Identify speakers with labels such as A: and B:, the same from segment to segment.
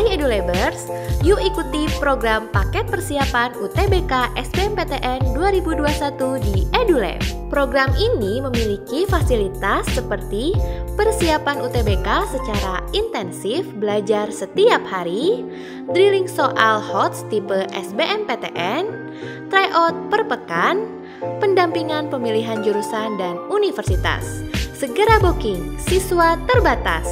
A: Hai EduLabers, yuk ikuti program paket persiapan UTBK SBMPTN 2021 di EduLab. Program ini memiliki fasilitas seperti persiapan UTBK secara intensif belajar setiap hari, drilling soal HOTS tipe SBMPTN, tryout per pekan, pendampingan pemilihan jurusan dan universitas. Segera booking, siswa terbatas.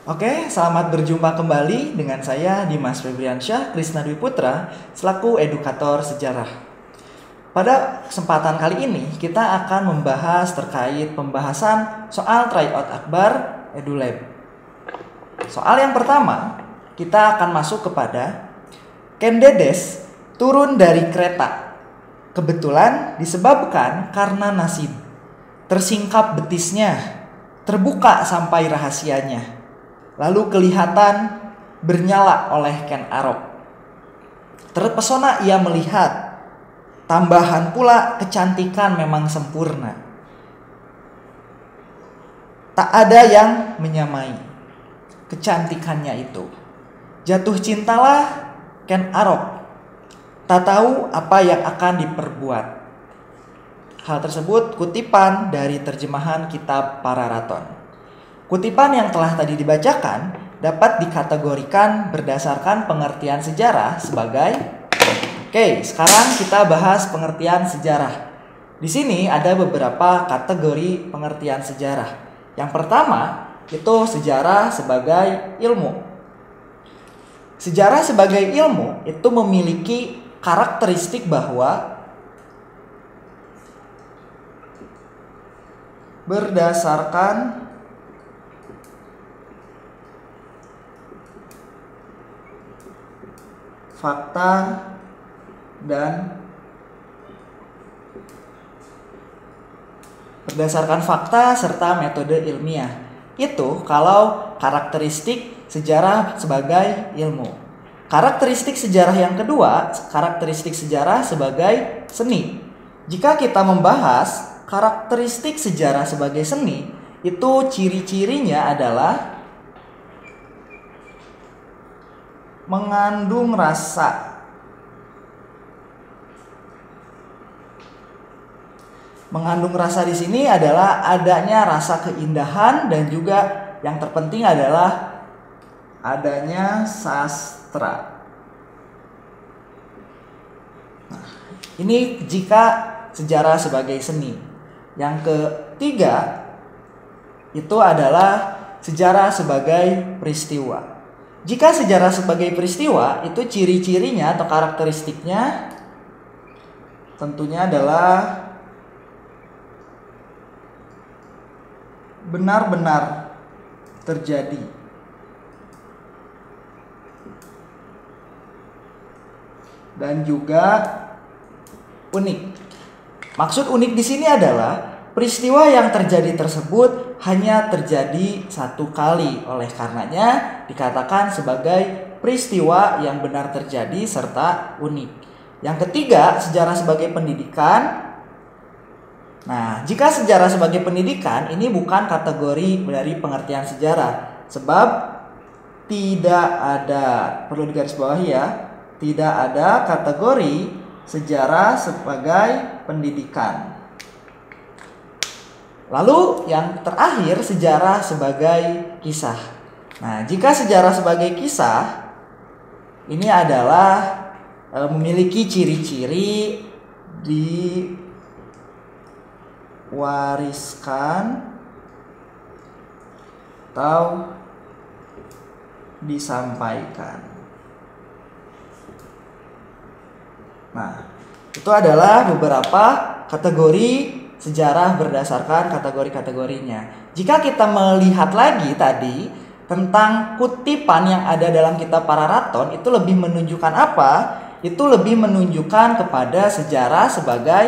B: Oke, selamat berjumpa kembali dengan saya Dimas Febriansyah Krisna Dwi Putra selaku edukator sejarah. Pada kesempatan kali ini kita akan membahas terkait pembahasan soal tryout akbar EduLab. Soal yang pertama, kita akan masuk kepada Ken Dedes turun dari kereta. Kebetulan disebabkan karena nasib. Tersingkap betisnya, terbuka sampai rahasianya. Lalu kelihatan bernyala oleh Ken Arok. Terpesona ia melihat, tambahan pula kecantikan memang sempurna. Tak ada yang menyamai kecantikannya itu. Jatuh cintalah Ken Arok. Tak tahu apa yang akan diperbuat. Hal tersebut kutipan dari terjemahan kitab Pararaton. Kutipan yang telah tadi dibacakan dapat dikategorikan berdasarkan pengertian sejarah sebagai Oke, sekarang kita bahas pengertian sejarah. Di sini ada beberapa kategori pengertian sejarah. Yang pertama, itu sejarah sebagai ilmu. Sejarah sebagai ilmu itu memiliki karakteristik bahwa berdasarkan fakta dan berdasarkan fakta serta metode ilmiah. Itu kalau karakteristik sejarah sebagai ilmu. Karakteristik sejarah yang kedua, karakteristik sejarah sebagai seni. Jika kita membahas karakteristik sejarah sebagai seni, itu ciri-cirinya adalah mengandung rasa. Mengandung rasa di sini adalah adanya rasa keindahan dan juga yang terpenting adalah adanya sastra. Nah, ini jika sejarah sebagai seni. Yang ketiga itu adalah sejarah sebagai peristiwa. Jika sejarah sebagai peristiwa, itu ciri-cirinya atau karakteristiknya tentunya adalah benar-benar terjadi. Dan juga unik. Maksud unik di sini adalah peristiwa yang terjadi tersebut hanya terjadi satu kali, oleh karenanya dikatakan sebagai peristiwa yang benar terjadi serta unik. Yang ketiga, sejarah sebagai pendidikan. Nah, jika sejarah sebagai pendidikan ini bukan kategori dari pengertian sejarah, sebab tidak ada, perlu digarisbawahi ya, tidak ada kategori sejarah sebagai pendidikan. Lalu yang terakhir, sejarah sebagai kisah. Nah, jika sejarah sebagai kisah ini adalah memiliki ciri-ciri diwariskan atau disampaikan. Nah, itu adalah beberapa kategori sejarah berdasarkan kategori-kategorinya. Jika kita melihat lagi tadi tentang kutipan yang ada dalam kitab Pararaton, itu lebih menunjukkan apa? Itu lebih menunjukkan kepada sejarah sebagai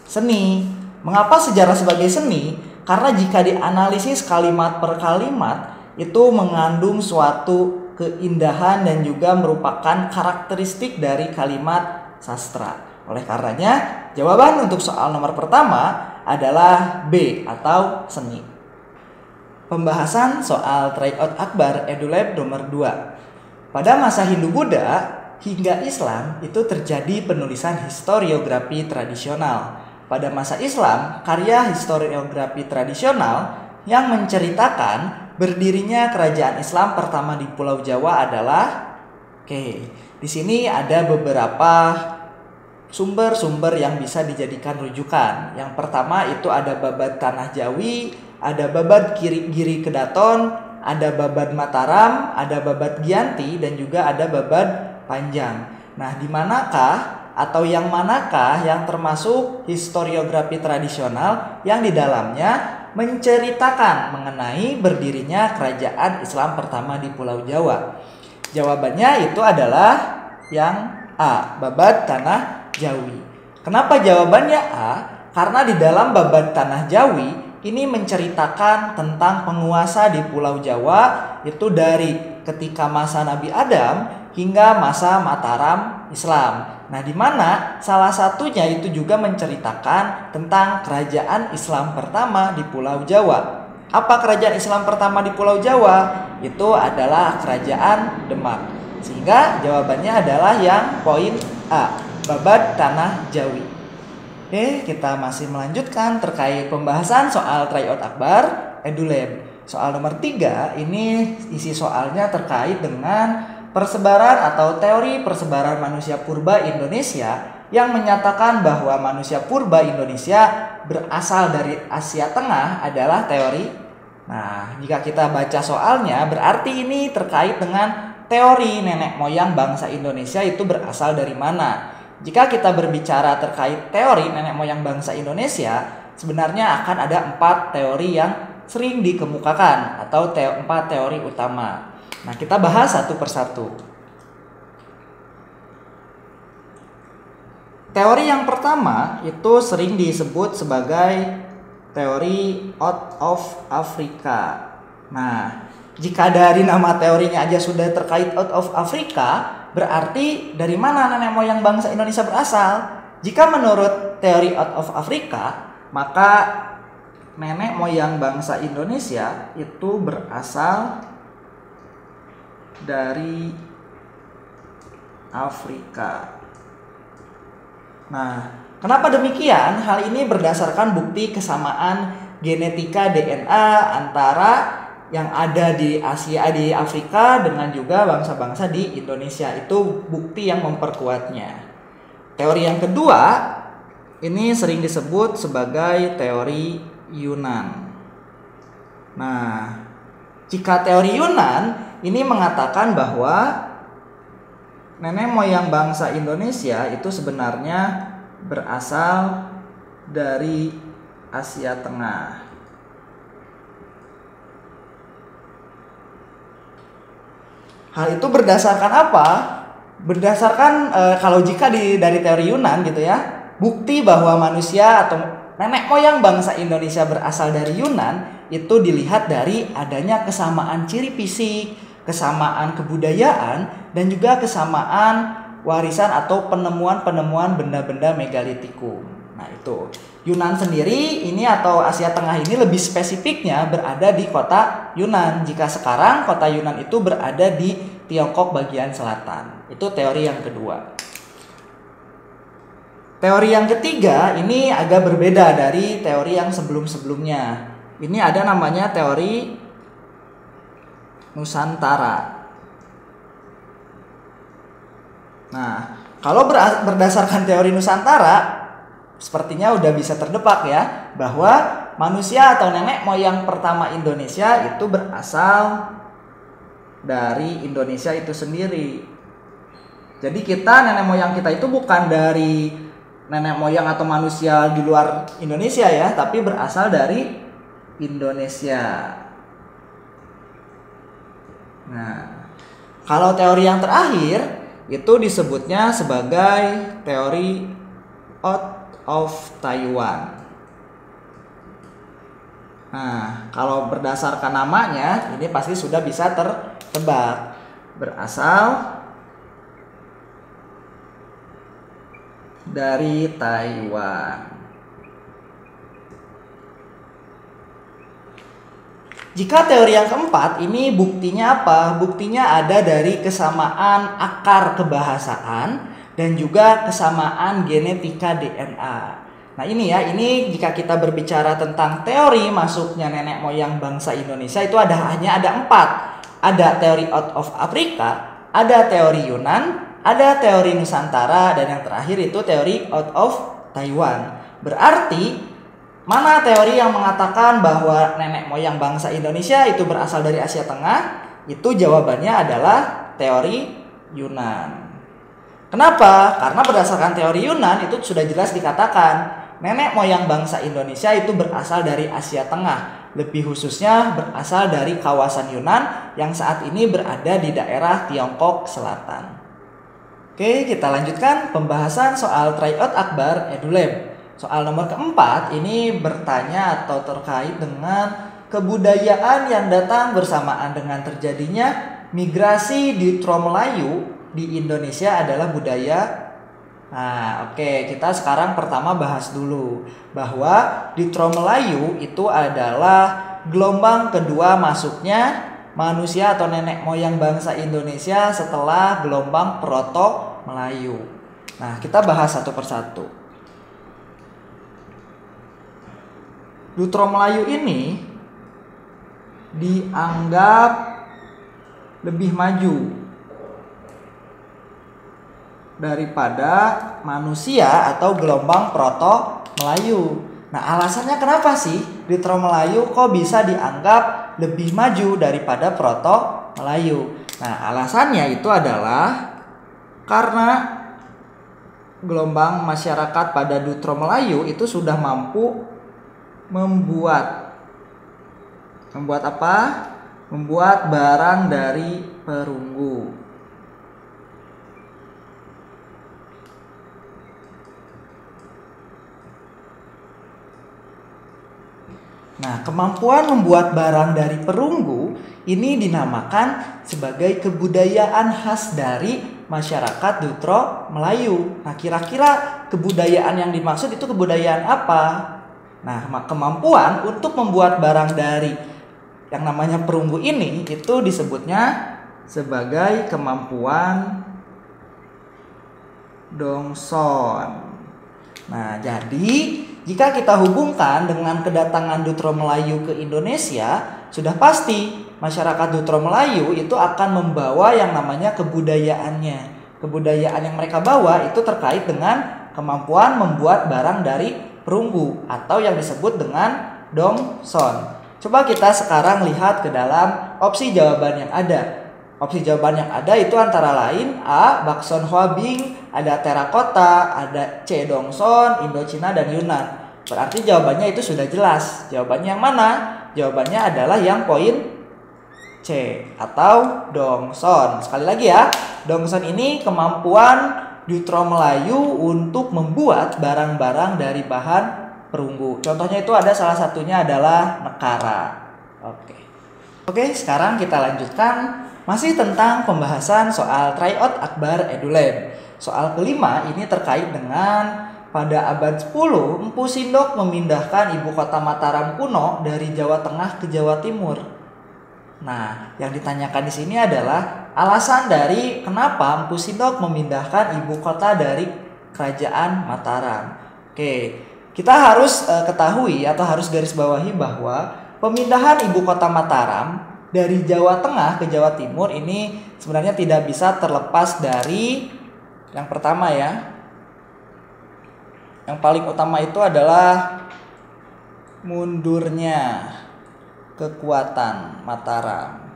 B: seni. Mengapa sejarah sebagai seni? Karena jika dianalisis kalimat per kalimat, itu mengandung suatu keindahan dan juga merupakan karakteristik dari kalimat sastra. Oleh karenanya, jawaban untuk soal nomor pertama adalah B atau seni. Pembahasan soal tryout akbar EduLab nomor 2. Pada masa Hindu-Buddha hingga Islam itu terjadi penulisan historiografi tradisional. Pada masa Islam, karya historiografi tradisional yang menceritakan berdirinya kerajaan Islam pertama di Pulau Jawa adalah di sini ada beberapa sumber-sumber yang bisa dijadikan rujukan. Yang pertama itu ada Babad Tanah Jawi, ada Babad Giri Kedaton, ada Babad Mataram, ada Babad Giyanti, dan juga ada Babad Panjang. Nah, di manakah atau yang manakah yang termasuk historiografi tradisional yang di dalamnya menceritakan mengenai berdirinya kerajaan Islam pertama di Pulau Jawa? Jawabannya itu adalah yang A, Babad Tanah Jawi. Kenapa jawabannya A? Karena di dalam Babad Tanah Jawi ini menceritakan tentang penguasa di Pulau Jawa itu dari ketika masa Nabi Adam hingga masa Mataram Islam. Nah, di mana salah satunya itu juga menceritakan tentang kerajaan Islam pertama di Pulau Jawa. Apa kerajaan Islam pertama di Pulau Jawa? Itu adalah kerajaan Demak. Sehingga jawabannya adalah yang poin A, Babad Tanah Jawi. Oke, kita masih melanjutkan terkait pembahasan soal tryout akbar EduLab. Soal nomor 3, ini isi soalnya terkait dengan persebaran atau teori persebaran manusia purba Indonesia yang menyatakan bahwa manusia purba Indonesia berasal dari Asia Tengah adalah teori. Nah, jika kita baca soalnya berarti ini terkait dengan teori nenek moyang bangsa Indonesia itu berasal dari mana. Jika kita berbicara terkait teori nenek moyang bangsa Indonesia, sebenarnya akan ada 4 teori yang sering dikemukakan atau 4 teori utama. Nah, kita bahas satu persatu. Teori yang pertama itu sering disebut sebagai teori out of Africa. Nah, jika dari nama teorinya aja sudah terkait out of Africa, berarti dari mana nenek moyang bangsa Indonesia berasal? Jika menurut teori out of Africa, maka nenek moyang bangsa Indonesia itu berasal dari Afrika. Nah, kenapa demikian? Hal ini berdasarkan bukti kesamaan genetika DNA antara yang ada di Asia, di Afrika dengan juga bangsa-bangsa di Indonesia. Itu bukti yang memperkuatnya. Teori yang kedua ini sering disebut sebagai teori Yunan. Nah, jika teori Yunan ini mengatakan bahwa nenek moyang bangsa Indonesia itu sebenarnya berasal dari Asia Tengah. Hal itu berdasarkan apa? Berdasarkan kalau jika dari teori Yunan gitu ya, bukti bahwa manusia atau nenek moyang bangsa Indonesia berasal dari Yunan itu dilihat dari adanya kesamaan ciri fisik, kesamaan kebudayaan, dan juga kesamaan warisan atau penemuan-penemuan benda-benda megalitikum. Nah, itu Yunan sendiri ini atau Asia Tengah ini lebih spesifiknya berada di kota Yunan. Jika sekarang kota Yunan itu berada di Tiongkok bagian selatan. Itu teori yang kedua. Teori yang ketiga ini agak berbeda dari teori yang sebelum-sebelumnya. Ini ada namanya teori Nusantara. Nah, kalau berdasarkan teori Nusantara, sepertinya udah bisa terdebak ya, bahwa manusia atau nenek moyang pertama Indonesia itu berasal dari Indonesia itu sendiri. Jadi kita, nenek moyang kita itu bukan dari nenek moyang atau manusia di luar Indonesia ya, tapi berasal dari Indonesia. Nah, kalau teori yang terakhir itu disebutnya sebagai teori out of Taiwan. Nah, kalau berdasarkan namanya ini pasti sudah bisa tertebak. Berasal dari Taiwan. Jika teori yang keempat, ini buktinya apa? Buktinya ada dari kesamaan akar kebahasaan dan juga kesamaan genetika DNA. Nah ini ya, ini jika kita berbicara tentang teori masuknya nenek moyang bangsa Indonesia itu hanya ada 4. Ada teori out of Africa, ada teori Yunan, ada teori Nusantara, dan yang terakhir itu teori out of Taiwan. Berarti mana teori yang mengatakan bahwa nenek moyang bangsa Indonesia itu berasal dari Asia Tengah? Itu jawabannya adalah teori Yunan. Kenapa? Karena berdasarkan teori Yunan itu sudah jelas dikatakan nenek moyang bangsa Indonesia itu berasal dari Asia Tengah. Lebih khususnya berasal dari kawasan Yunan yang saat ini berada di daerah Tiongkok Selatan. Oke, kita lanjutkan pembahasan soal tryout Akbar EduLab. Soal nomor keempat ini bertanya atau terkait dengan kebudayaan yang datang bersamaan dengan terjadinya migrasi Deutero Melayu di Indonesia adalah budaya. Nah, oke, kita sekarang pertama bahas dulu bahwa Deutero Melayu itu adalah gelombang kedua masuknya manusia atau nenek moyang bangsa Indonesia setelah gelombang Proto Melayu. Nah, kita bahas satu persatu. Deutero Melayu ini dianggap lebih maju daripada manusia atau gelombang Proto Melayu. Nah, alasannya kenapa sih Deutero Melayu kok bisa dianggap lebih maju daripada Proto Melayu? Nah, alasannya itu adalah karena gelombang masyarakat pada Deutero Melayu itu sudah mampu membuat apa? Membuat barang dari perunggu. Nah, kemampuan membuat barang dari perunggu ini dinamakan sebagai kebudayaan khas dari masyarakat Deutero Melayu. Nah, kira-kira kebudayaan yang dimaksud itu kebudayaan apa? Nah, kemampuan untuk membuat barang dari yang namanya perunggu ini itu disebutnya sebagai kemampuan Dongson. Nah, jadi jika kita hubungkan dengan kedatangan Deutero Melayu ke Indonesia, sudah pasti masyarakat Deutero Melayu itu akan membawa yang namanya kebudayaannya. Kebudayaan yang mereka bawa itu terkait dengan kemampuan membuat barang dari perunggu atau yang disebut dengan Dongson. Coba kita sekarang lihat ke dalam opsi jawaban yang ada. Opsi jawaban yang ada itu antara lain A. Bakson Hwabing, ada terakota, ada C. Dongson, Indochina, dan Yunan. Berarti jawabannya itu sudah jelas. Jawabannya yang mana? Jawabannya adalah yang poin C atau Dongson. Sekali lagi ya, Dongson ini kemampuan Deutero Melayu untuk membuat barang-barang dari bahan perunggu. Contohnya itu ada salah satunya adalah nekara. Oke, sekarang kita lanjutkan masih tentang pembahasan soal tryout Akbar EduLab. Soal kelima ini terkait dengan pada abad 10 Empu Sindok memindahkan ibu kota Mataram kuno dari Jawa Tengah ke Jawa Timur. Nah, yang ditanyakan di sini adalah alasan dari kenapa Empu Sindok memindahkan ibu kota dari kerajaan Mataram. Oke, kita harus ketahui atau harus garis bawahi bahwa pemindahan ibu kota Mataram dari Jawa Tengah ke Jawa Timur ini sebenarnya tidak bisa terlepas dari yang pertama ya. Yang paling utama itu adalah mundurnya kekuatan Mataram.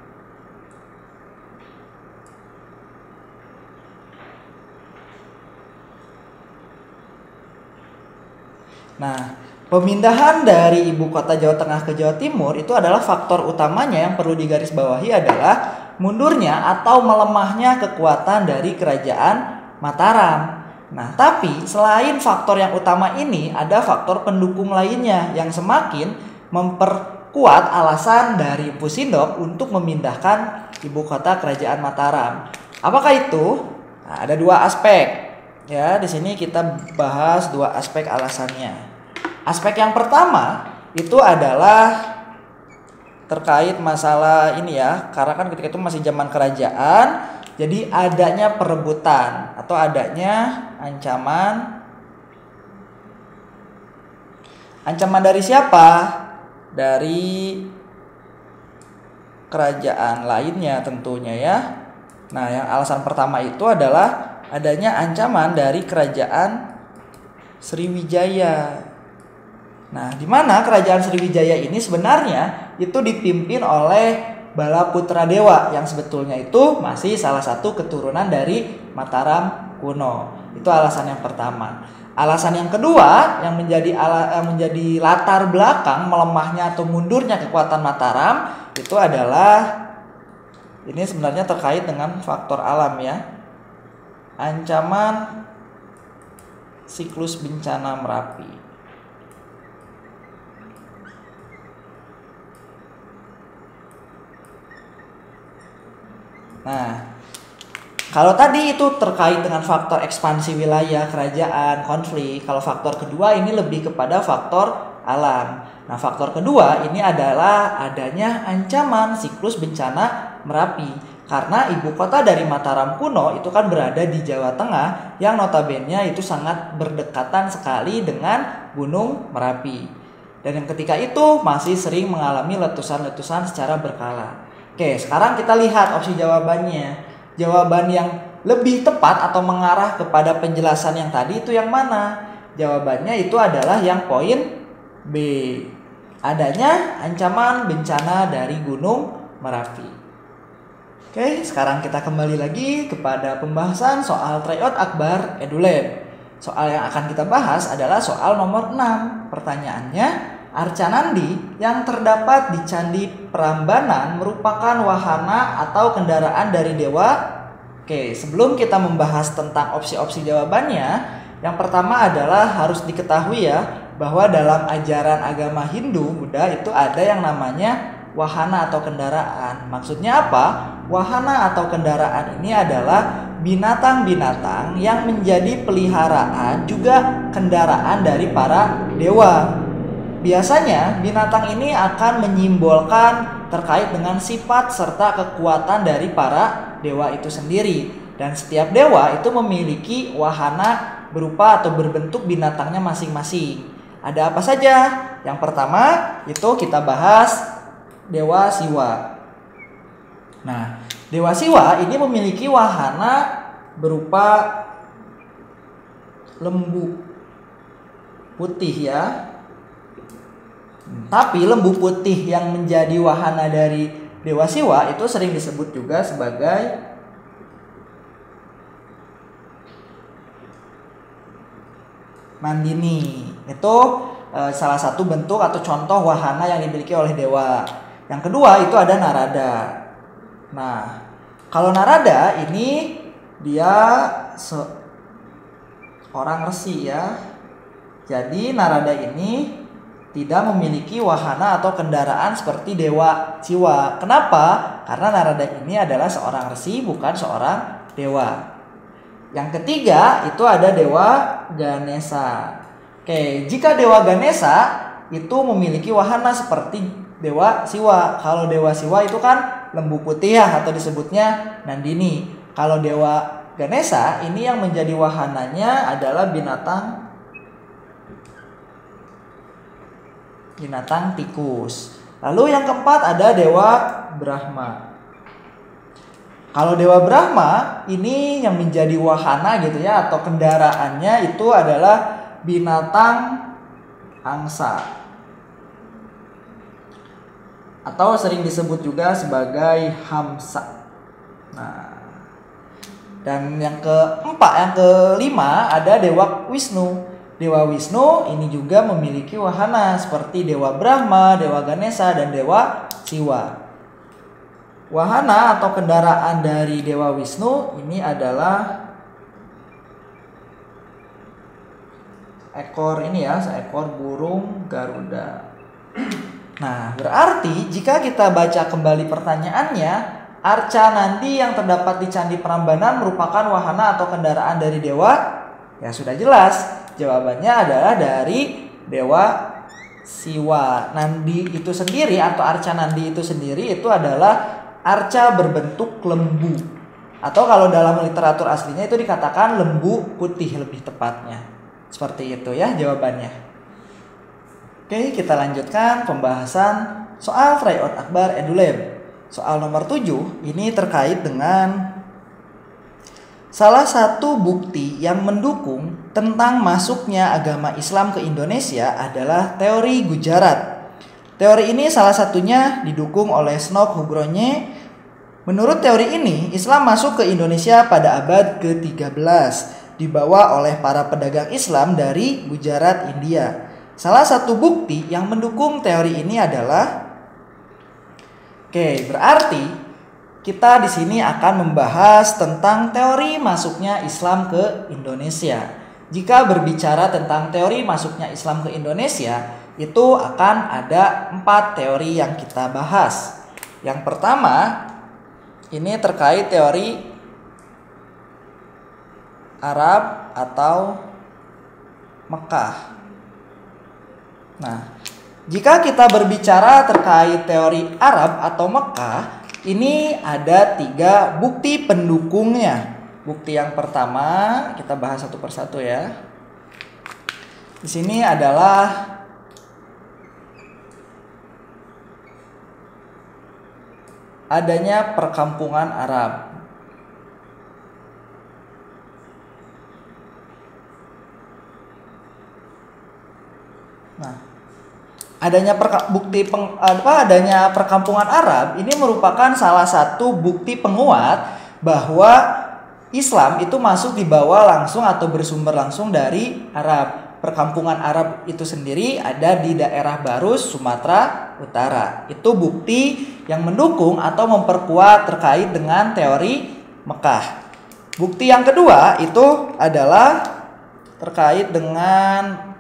B: Nah, pemindahan dari ibu kota Jawa Tengah ke Jawa Timur itu adalah faktor utamanya yang perlu digarisbawahi adalah mundurnya atau melemahnya kekuatan dari kerajaan Mataram. Nah, tapi selain faktor yang utama ini ada faktor pendukung lainnya yang semakin memperkuat alasan dari Empu Sindok untuk memindahkan ibu kota kerajaan Mataram. Apakah itu? Nah, ada dua aspek. Ya, di sini kita bahas dua aspek alasannya. Aspek yang pertama itu adalah terkait masalah ini ya, karena kan ketika itu masih zaman kerajaan, jadi adanya perebutan atau adanya ancaman dari siapa? Dari kerajaan lainnya tentunya ya. Nah, yang alasan pertama itu adalah adanya ancaman dari kerajaan Sriwijaya. Nah, di mana kerajaan Sriwijaya ini sebenarnya itu dipimpin oleh Bala Putra Dewa yang sebetulnya itu masih salah satu keturunan dari Mataram kuno. Itu alasan yang pertama. Alasan yang kedua yang menjadi latar belakang melemahnya atau mundurnya kekuatan Mataram itu adalah ini sebenarnya terkait dengan faktor alam ya. Ancaman siklus bencana Merapi. Nah, kalau tadi itu terkait dengan faktor ekspansi wilayah, kerajaan, konflik. Kalau faktor kedua ini lebih kepada faktor alam. Nah, faktor kedua ini adalah adanya ancaman siklus bencana Merapi. Karena ibu kota dari Mataram kuno itu kan berada di Jawa Tengah yang notabene itu sangat berdekatan sekali dengan Gunung Merapi. Dan yang ketika itu masih sering mengalami letusan-letusan secara berkala. Oke, sekarang kita lihat opsi jawabannya. Jawaban yang lebih tepat atau mengarah kepada penjelasan yang tadi itu yang mana? Jawabannya itu adalah yang poin B. Adanya ancaman bencana dari Gunung Merapi. Oke, sekarang kita kembali lagi kepada pembahasan soal tryout akbar EduLab. Soal yang akan kita bahas adalah soal nomor 6. Pertanyaannya, arca Nandi yang terdapat di Candi Prambanan merupakan wahana atau kendaraan dari dewa. Oke, sebelum kita membahas tentang opsi-opsi jawabannya, yang pertama adalah harus diketahui ya bahwa dalam ajaran agama Hindu, Buddha itu ada yang namanya wahana atau kendaraan. Maksudnya apa? Wahana atau kendaraan ini adalah binatang-binatang yang menjadi peliharaan juga kendaraan dari para dewa. Biasanya binatang ini akan menyimbolkan terkait dengan sifat serta kekuatan dari para dewa itu sendiri. Dan setiap dewa itu memiliki wahana berupa atau berbentuk binatangnya masing-masing. Ada apa saja? Yang pertama itu kita bahas Dewa Siwa. Nah, Dewa Siwa ini memiliki wahana berupa lembu putih ya. Tapi lembu putih yang menjadi wahana dari Dewa Siwa itu sering disebut juga sebagai Nandini. Itu salah satu bentuk atau contoh wahana yang dimiliki oleh dewa. Yang kedua itu ada Narada. Nah, kalau Narada ini dia seorang resi ya. Jadi Narada ini tidak memiliki wahana atau kendaraan seperti Dewa Siwa. Kenapa? Karena Narada ini adalah seorang resi, bukan seorang dewa. Yang ketiga itu ada Dewa Ganesha. Oke, jika Dewa Ganesha itu memiliki wahana seperti Dewa Siwa. Kalau Dewa Siwa itu kan lembu putih ya, atau disebutnya Nandini. Kalau Dewa Ganesha ini yang menjadi wahananya adalah binatang tikus. Lalu yang keempat ada Dewa Brahma. Kalau Dewa Brahma ini yang menjadi wahana gitu ya, atau kendaraannya itu adalah binatang angsa, atau sering disebut juga sebagai Hamsa. Nah, dan yang kelima ada Dewa Wisnu. Dewa Wisnu ini juga memiliki wahana seperti Dewa Brahma, Dewa Ganesha, dan Dewa Siwa. Wahana atau kendaraan dari Dewa Wisnu ini adalah seekor burung Garuda. Nah, berarti jika kita baca kembali pertanyaannya, arca Nandi yang terdapat di Candi Prambanan merupakan wahana atau kendaraan dari dewa. Ya sudah jelas, jawabannya adalah dari dewa Siwa. Nandi itu sendiri atau arca Nandi itu sendiri itu adalah arca berbentuk lembu. Atau kalau dalam literatur aslinya itu dikatakan lembu putih lebih tepatnya. Seperti itu ya jawabannya. Oke, kita lanjutkan pembahasan soal tryout akbar EduLab. Soal nomor 7 ini terkait dengan salah satu bukti yang mendukung tentang masuknya agama Islam ke Indonesia adalah teori Gujarat. Teori ini salah satunya didukung oleh Snok Hugronje. Menurut teori ini, Islam masuk ke Indonesia pada abad ke-13, dibawa oleh para pedagang Islam dari Gujarat, India. Salah satu bukti yang mendukung teori ini adalah berarti kita di sini akan membahas tentang teori masuknya Islam ke Indonesia. Jika berbicara tentang teori masuknya Islam ke Indonesia, itu akan ada 4 teori yang kita bahas. Yang pertama, ini terkait teori Arab atau Mekah. Nah, jika kita berbicara terkait teori Arab atau Mekah, ini ada 3 bukti pendukungnya. Bukti yang pertama, kita bahas satu persatu ya. Di sini adalah adanya perkampungan Arab. Nah, adanya perkampungan Arab ini merupakan salah satu bukti penguat bahwa Islam itu masuk dibawa langsung atau bersumber langsung dari Arab. Perkampungan Arab itu sendiri ada di daerah Barus, Sumatera Utara. Itu bukti yang mendukung atau memperkuat terkait dengan teori Mekah. Bukti yang kedua itu adalah terkait dengan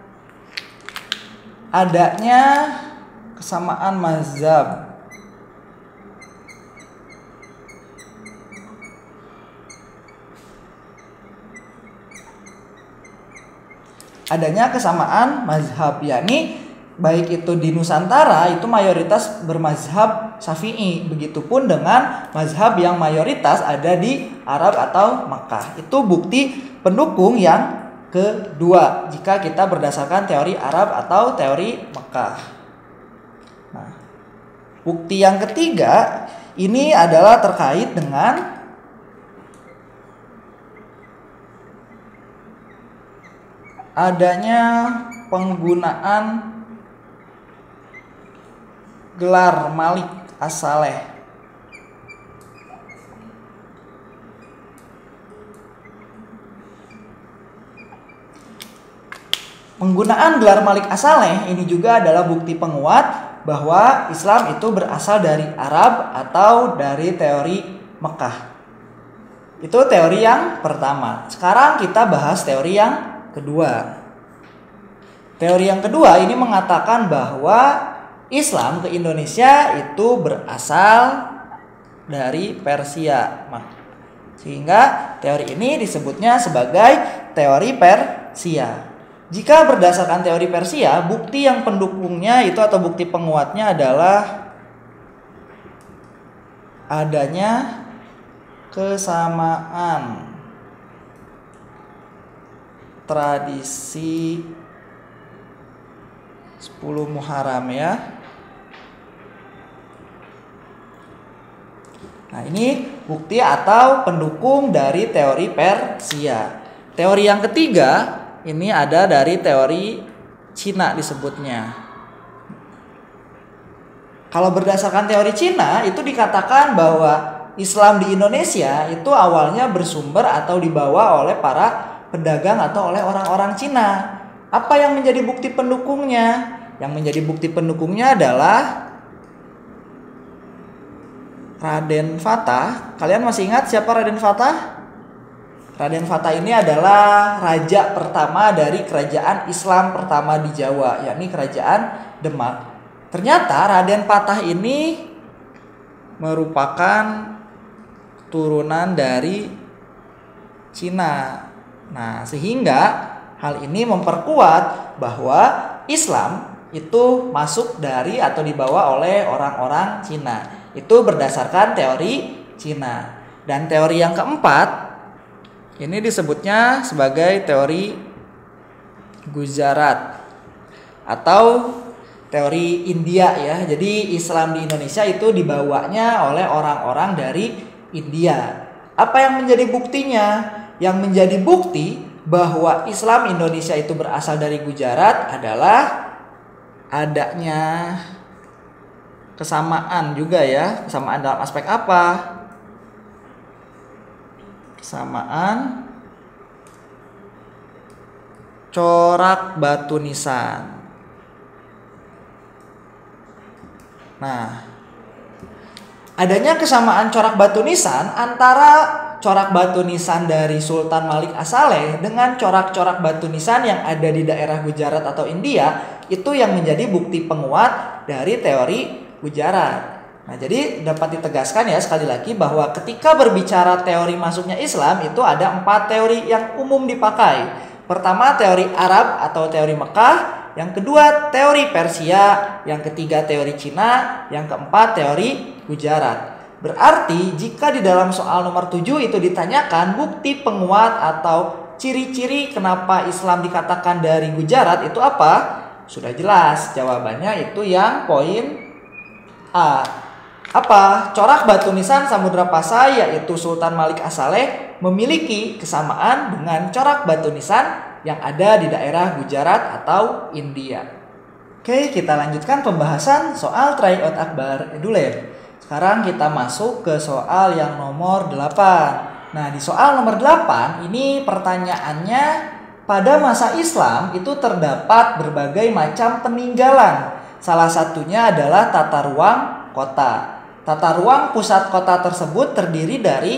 B: adanya kesamaan mazhab. Adanya kesamaan mazhab, yakni baik itu di Nusantara itu mayoritas bermazhab Syafi'i, begitupun dengan mazhab yang mayoritas ada di Arab atau Makkah. Itu bukti pendukung yang kedua jika kita berdasarkan teori Arab atau teori Makkah. Nah, bukti yang ketiga ini adalah terkait dengan adanya penggunaan gelar Malik As-Saleh. Penggunaan gelar Malik As-Saleh ini juga adalah bukti penguat bahwa Islam itu berasal dari Arab atau dari teori Mekah. Itu teori yang pertama. Sekarang kita bahas teori yang kedua. Teori yang kedua ini mengatakan bahwa Islam ke Indonesia itu berasal dari Persia. Sehingga teori ini disebutnya sebagai teori Persia. Jika berdasarkan teori Persia, bukti yang pendukungnya itu atau bukti penguatnya adalah adanya kesamaan tradisi 10 Muharram ya. Nah, ini bukti atau pendukung dari teori Persia. Teori yang ketiga ini ada dari teori Cina disebutnya. Kalau berdasarkan teori Cina itu dikatakan bahwa Islam di Indonesia itu awalnya bersumber atau dibawa oleh para pedagang atau oleh orang-orang Cina. Apa yang menjadi bukti pendukungnya? Yang menjadi bukti pendukungnya adalah Raden Fatah. Kalian masih ingat siapa Raden Fatah? Raden Fatah ini adalah raja pertama dari kerajaan Islam pertama di Jawa, yakni kerajaan Demak. Ternyata Raden Fatah ini merupakan turunan dari Cina. Nah, sehingga hal ini memperkuat bahwa Islam itu masuk dari atau dibawa oleh orang-orang Cina. Itu berdasarkan teori Cina. Dan teori yang keempat ini disebutnya sebagai teori Gujarat atau teori India ya. Jadi Islam di Indonesia itu dibawanya oleh orang-orang dari India. Apa yang menjadi buktinya? Yang menjadi bukti bahwa Islam Indonesia itu berasal dari Gujarat adalah adanya kesamaan juga ya. Kesamaan dalam aspek apa? Kesamaan corak batu nisan. Nah, adanya kesamaan corak batu nisan antara corak batu nisan dari Sultan Malik As-Saleh dengan corak-corak batu nisan yang ada di daerah Gujarat atau India, itu yang menjadi bukti penguat dari teori Gujarat. Nah, jadi dapat ditegaskan ya sekali lagi bahwa ketika berbicara teori masuknya Islam itu ada 4 teori yang umum dipakai. Pertama, teori Arab atau teori Mekah, yang kedua teori Persia, yang ketiga teori Cina, yang keempat teori Gujarat. Berarti jika di dalam soal nomor 7 itu ditanyakan bukti penguat atau ciri-ciri kenapa Islam dikatakan dari Gujarat itu apa? Sudah jelas jawabannya itu yang poin A. Apa? Corak batu nisan Samudra Pasai yaitu Sultan Malik As-Saleh memiliki kesamaan dengan corak batu nisan yang ada di daerah Gujarat atau India. Oke, kita lanjutkan pembahasan soal tryout akbar EduLab. Sekarang kita masuk ke soal yang nomor 8. Nah, di soal nomor 8 ini pertanyaannya, pada masa Islam itu terdapat berbagai macam peninggalan. Salah satunya adalah tata ruang kota. Tata ruang pusat kota tersebut terdiri dari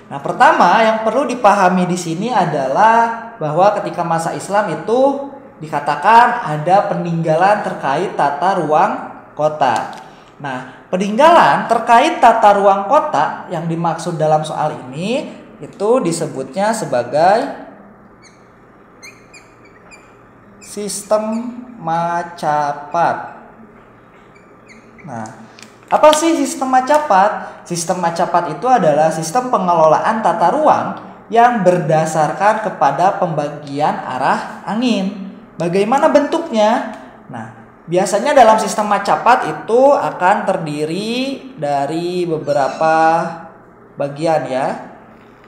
B: Nah, pertama yang perlu dipahami di sini adalah bahwa ketika masa Islam itu dikatakan ada peninggalan terkait tata ruang kota. Nah, peninggalan terkait tata ruang kota yang dimaksud dalam soal ini itu disebutnya sebagai sistem Macapat. Nah, apa sih sistem Macapat? Sistem Macapat itu adalah sistem pengelolaan tata ruang yang berdasarkan kepada pembagian arah angin. Bagaimana bentuknya? Nah, biasanya dalam sistem Macapat itu akan terdiri dari beberapa bagian ya.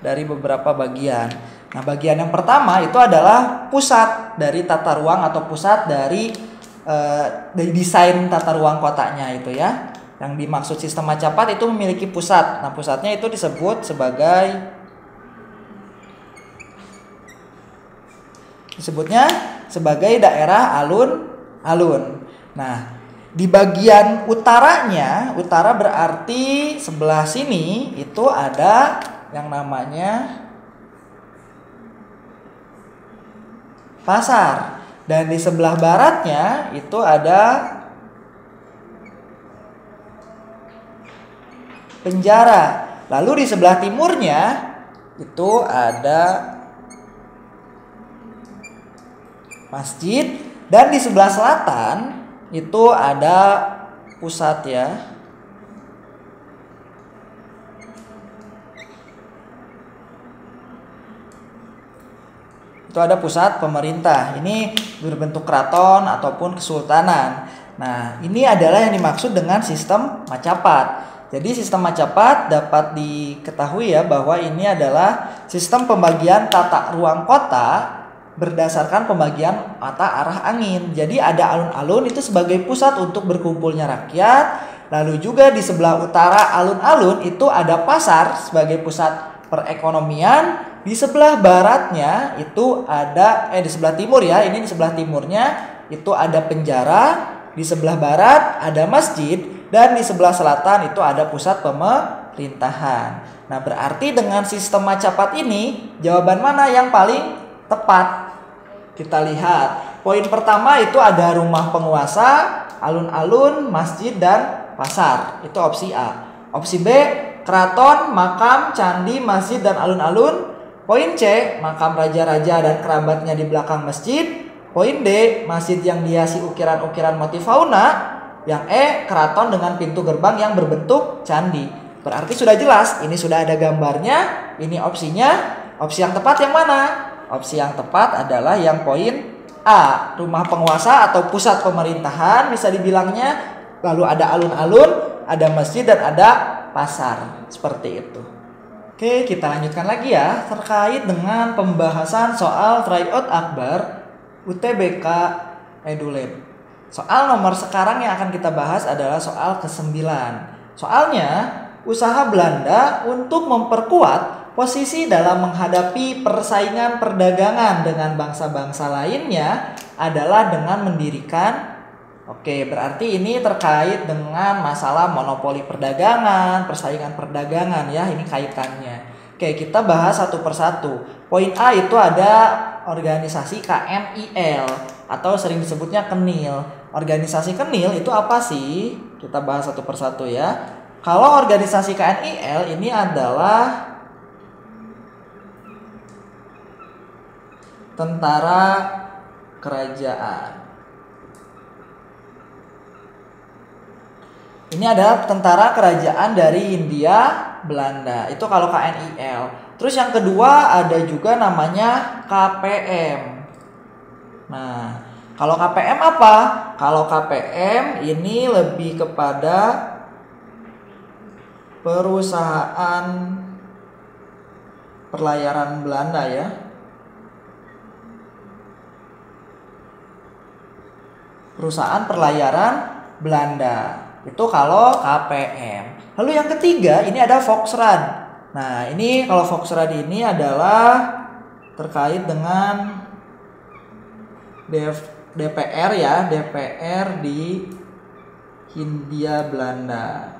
B: Dari beberapa bagian. Nah, bagian yang pertama itu adalah pusat dari tata ruang atau pusat dari desain tata ruang kotanya itu ya. Yang dimaksud sistem Macapat itu memiliki pusat. Nah, pusatnya itu disebut sebagai daerah alun-alun. Nah, di bagian utaranya, utara berarti sebelah sini itu ada yang namanya pasar. Dan di sebelah baratnya itu ada penjara. Lalu di sebelah timurnya itu ada masjid. Dan di sebelah selatan itu ada pusat ya. Itu ada pusat pemerintah. Ini berbentuk keraton ataupun kesultanan. Nah, ini adalah yang dimaksud dengan sistem Macapat. Jadi sistem Macapat dapat diketahui ya bahwa ini adalah sistem pembagian tata ruang kota berdasarkan pembagian mata arah angin. Jadi ada alun-alun itu sebagai pusat untuk berkumpulnya rakyat. Lalu juga di sebelah utara alun-alun itu ada pasar sebagai pusat perekonomian. Di sebelah baratnya itu ada di sebelah timur ya. Ini di sebelah timurnya itu ada penjara. Di sebelah barat ada masjid. Dan di sebelah selatan itu ada pusat pemerintahan. Nah, berarti dengan sistem Macapat ini, jawaban mana yang paling tepat? Kita lihat. Poin pertama itu ada rumah penguasa, alun-alun, masjid, dan pasar. Itu opsi A. Opsi B, keraton, makam, candi, masjid, dan alun-alun. Poin C, makam raja-raja dan kerabatnya di belakang masjid. Poin D, masjid yang dihiasi ukiran-ukiran motif fauna. Yang E, keraton dengan pintu gerbang yang berbentuk candi. Berarti sudah jelas, ini sudah ada gambarnya, ini opsinya. Opsi yang tepat yang mana? Opsi yang tepat adalah yang poin A, rumah penguasa atau pusat pemerintahan bisa dibilangnya. Lalu ada alun-alun, ada masjid dan ada pasar. Seperti itu. Oke, kita lanjutkan lagi ya terkait dengan pembahasan soal tryout akbar UTBK EduLab. Soal nomor sekarang yang akan kita bahas adalah soal ke-9. Soalnya, usaha Belanda untuk memperkuat posisi dalam menghadapi persaingan perdagangan dengan bangsa-bangsa lainnya adalah dengan mendirikan. Oke, berarti ini terkait dengan masalah monopoli perdagangan, persaingan perdagangan ya, ini kaitannya. Oke, kita bahas satu persatu. Poin A itu ada organisasi KNIL atau sering disebutnya KNIL. Organisasi KNIL itu apa sih? Kita bahas satu persatu ya. Kalau organisasi KNIL ini adalah tentara kerajaan. Ini adalah tentara kerajaan dari Hindia Belanda. Itu kalau KNIL. Terus yang kedua ada juga namanya KPM. Nah, kalau KPM apa? Kalau KPM ini lebih kepada perusahaan pelayaran Belanda ya. Perusahaan pelayaran Belanda. Itu kalau KPM. Lalu yang ketiga ini ada Volksraad. Nah, ini kalau Volksraad ini adalah terkait dengan DPR ya, DPR di Hindia Belanda.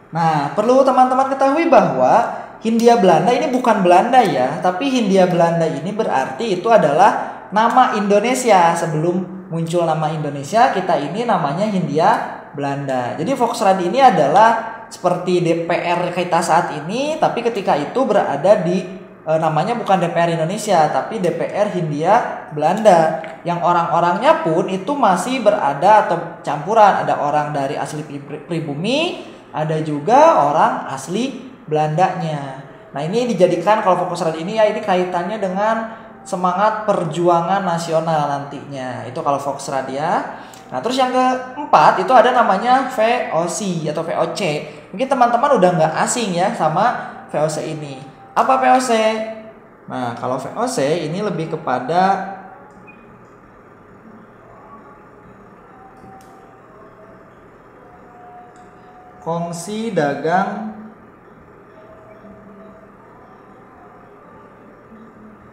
B: Nah, perlu teman-teman ketahui bahwa Hindia Belanda ini bukan Belanda ya, tapi Hindia Belanda ini berarti itu adalah nama Indonesia. Sebelum muncul nama Indonesia, kita ini namanya Hindia Belanda. Jadi Volksraad ini adalah seperti DPR kita saat ini, tapi ketika itu berada di namanya bukan DPR Indonesia, tapi DPR Hindia Belanda. Yang orang-orangnya pun itu masih berada atau campuran. Ada orang dari asli pribumi, ada juga orang asli Belandanya. Nah, ini dijadikan kalau Volksraad ini ya, ini kaitannya dengan semangat perjuangan nasional nantinya. Itu kalau Volksraad ya. Nah, terus yang keempat itu ada namanya VOC atau VOC. Mungkin teman-teman udah nggak asing ya sama VOC ini. Apa VOC? Nah, kalau VOC ini lebih kepada kongsi dagang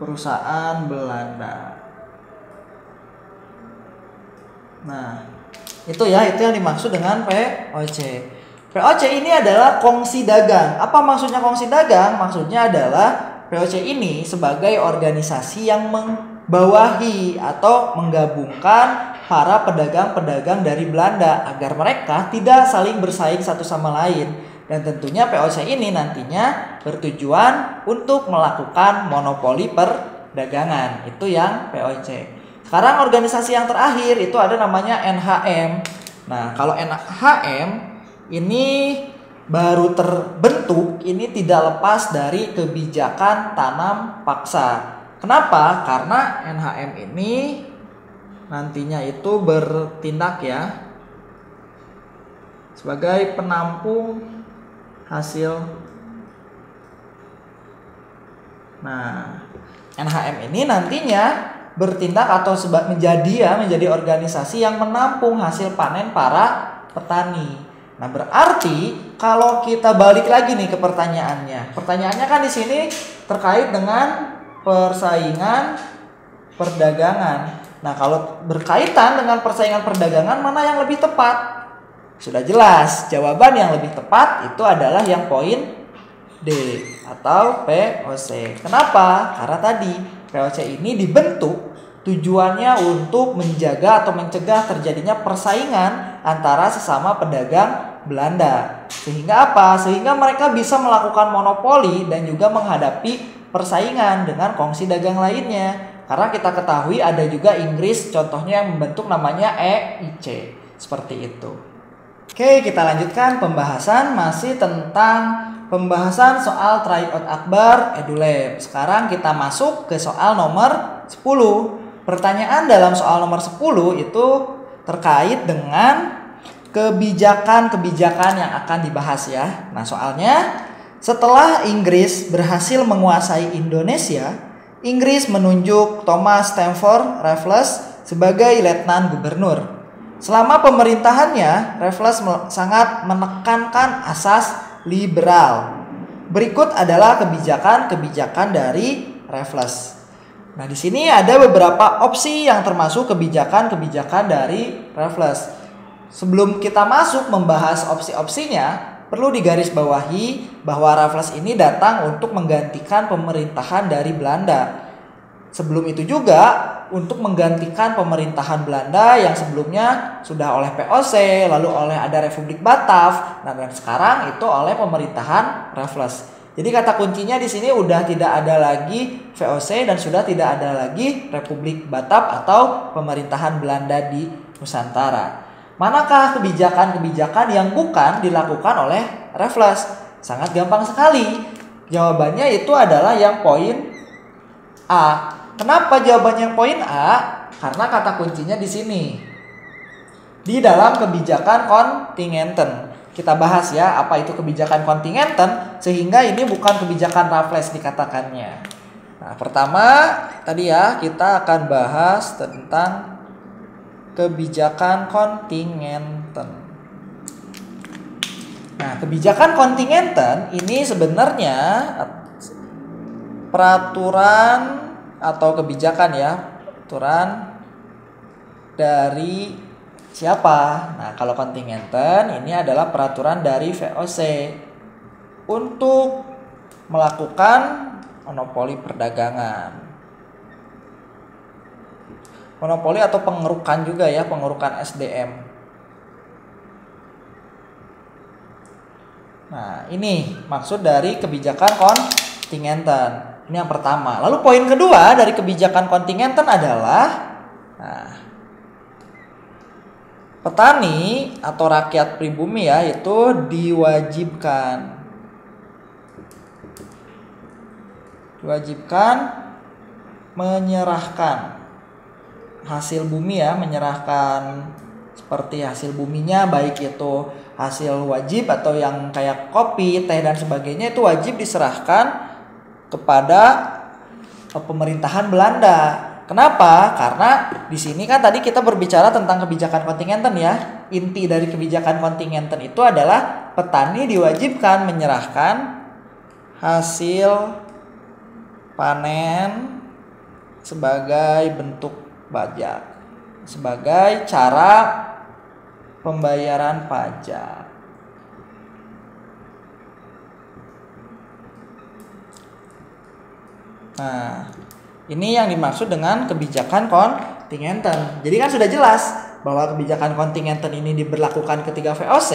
B: perusahaan Belanda. Nah, itu ya, itu yang dimaksud dengan VOC. VOC ini adalah kongsi dagang. Apa maksudnya kongsi dagang? Maksudnya adalah VOC ini sebagai organisasi yang membawahi atau menggabungkan para pedagang-pedagang dari Belanda agar mereka tidak saling bersaing satu sama lain. Dan tentunya VOC ini nantinya bertujuan untuk melakukan monopoli perdagangan. Itu yang VOC. Sekarang organisasi yang terakhir itu ada namanya NHM. Nah, kalau NHM ini baru terbentuk, ini tidak lepas dari kebijakan tanam paksa. Kenapa? Karena NHM ini nantinya itu bertindak ya sebagai penampung hasil. Nah, NHM ini nantinya bertindak atau menjadi organisasi yang menampung hasil panen para petani. Nah, berarti kalau kita balik lagi nih ke pertanyaannya. Pertanyaannya kan di sini terkait dengan persaingan perdagangan. Nah, kalau berkaitan dengan persaingan perdagangan, mana yang lebih tepat? Sudah jelas, jawaban yang lebih tepat itu adalah yang poin D atau VOC. Kenapa? Karena tadi VOC ini dibentuk tujuannya untuk menjaga atau mencegah terjadinya persaingan antara sesama pedagang Belanda. Sehingga apa? Sehingga mereka bisa melakukan monopoli dan juga menghadapi persaingan dengan kongsi dagang lainnya. Karena kita ketahui ada juga Inggris contohnya yang membentuk namanya EIC. Seperti itu. Oke, kita lanjutkan pembahasan masih tentang pembahasan soal tryout akbar EduLab. Sekarang kita masuk ke soal nomor 10. Pertanyaan dalam soal nomor 10 itu terkait dengan kebijakan-kebijakan yang akan dibahas ya. Nah, soalnya setelah Inggris berhasil menguasai Indonesia, Inggris menunjuk Thomas Stamford Raffles sebagai letnan gubernur. Selama pemerintahannya, Raffles sangat menekankan asas liberal. Berikut adalah kebijakan-kebijakan dari Raffles. Nah, di sini ada beberapa opsi yang termasuk kebijakan-kebijakan dari Raffles. Sebelum kita masuk membahas opsi-opsinya, perlu digarisbawahi bahwa Raffles ini datang untuk menggantikan pemerintahan dari Belanda. Sebelum itu juga untuk menggantikan pemerintahan Belanda yang sebelumnya sudah oleh POC, lalu oleh ada Republik Batav, dan sekarang itu oleh pemerintahan Raffles. Jadi kata kuncinya di sini udah tidak ada lagi VOC dan sudah tidak ada lagi Republik Batav atau pemerintahan Belanda di Nusantara. Manakah kebijakan-kebijakan yang bukan dilakukan oleh Raffles? Sangat gampang sekali. Jawabannya itu adalah yang poin A. Kenapa jawabannya yang poin A? Karena kata kuncinya di sini. Di dalam kebijakan kontingenten. Kita bahas ya apa itu kebijakan kontingenten sehingga ini bukan kebijakan Raffles dikatakannya. Nah, pertama tadi ya kita akan bahas tentang kebijakan kontingenten. Nah, kebijakan kontingenten ini sebenarnya peraturan atau kebijakan ya, peraturan dari siapa? Nah, kalau kontingenten ini adalah peraturan dari VOC untuk melakukan monopoli perdagangan. Monopoli atau pengerukan juga ya, pengerukan SDM. Nah, ini maksud dari kebijakan kontingenten. Ini yang pertama. Lalu poin kedua dari kebijakan kontingenten adalah petani atau rakyat pribumi ya itu diwajibkan menyerahkan hasil bumi ya, menyerahkan seperti hasil buminya baik itu hasil wajib atau yang kayak kopi, teh dan sebagainya itu wajib diserahkan kepada pemerintahan Belanda. Kenapa? Karena di sini kan tadi kita berbicara tentang kebijakan kontingenten ya. Inti dari kebijakan kontingenten itu adalah petani diwajibkan menyerahkan hasil panen sebagai bentuk pajak, sebagai cara pembayaran pajak. Nah, ini yang dimaksud dengan kebijakan kontingenten. Jadi kan sudah jelas bahwa kebijakan kontingenten ini diberlakukan ketika VOC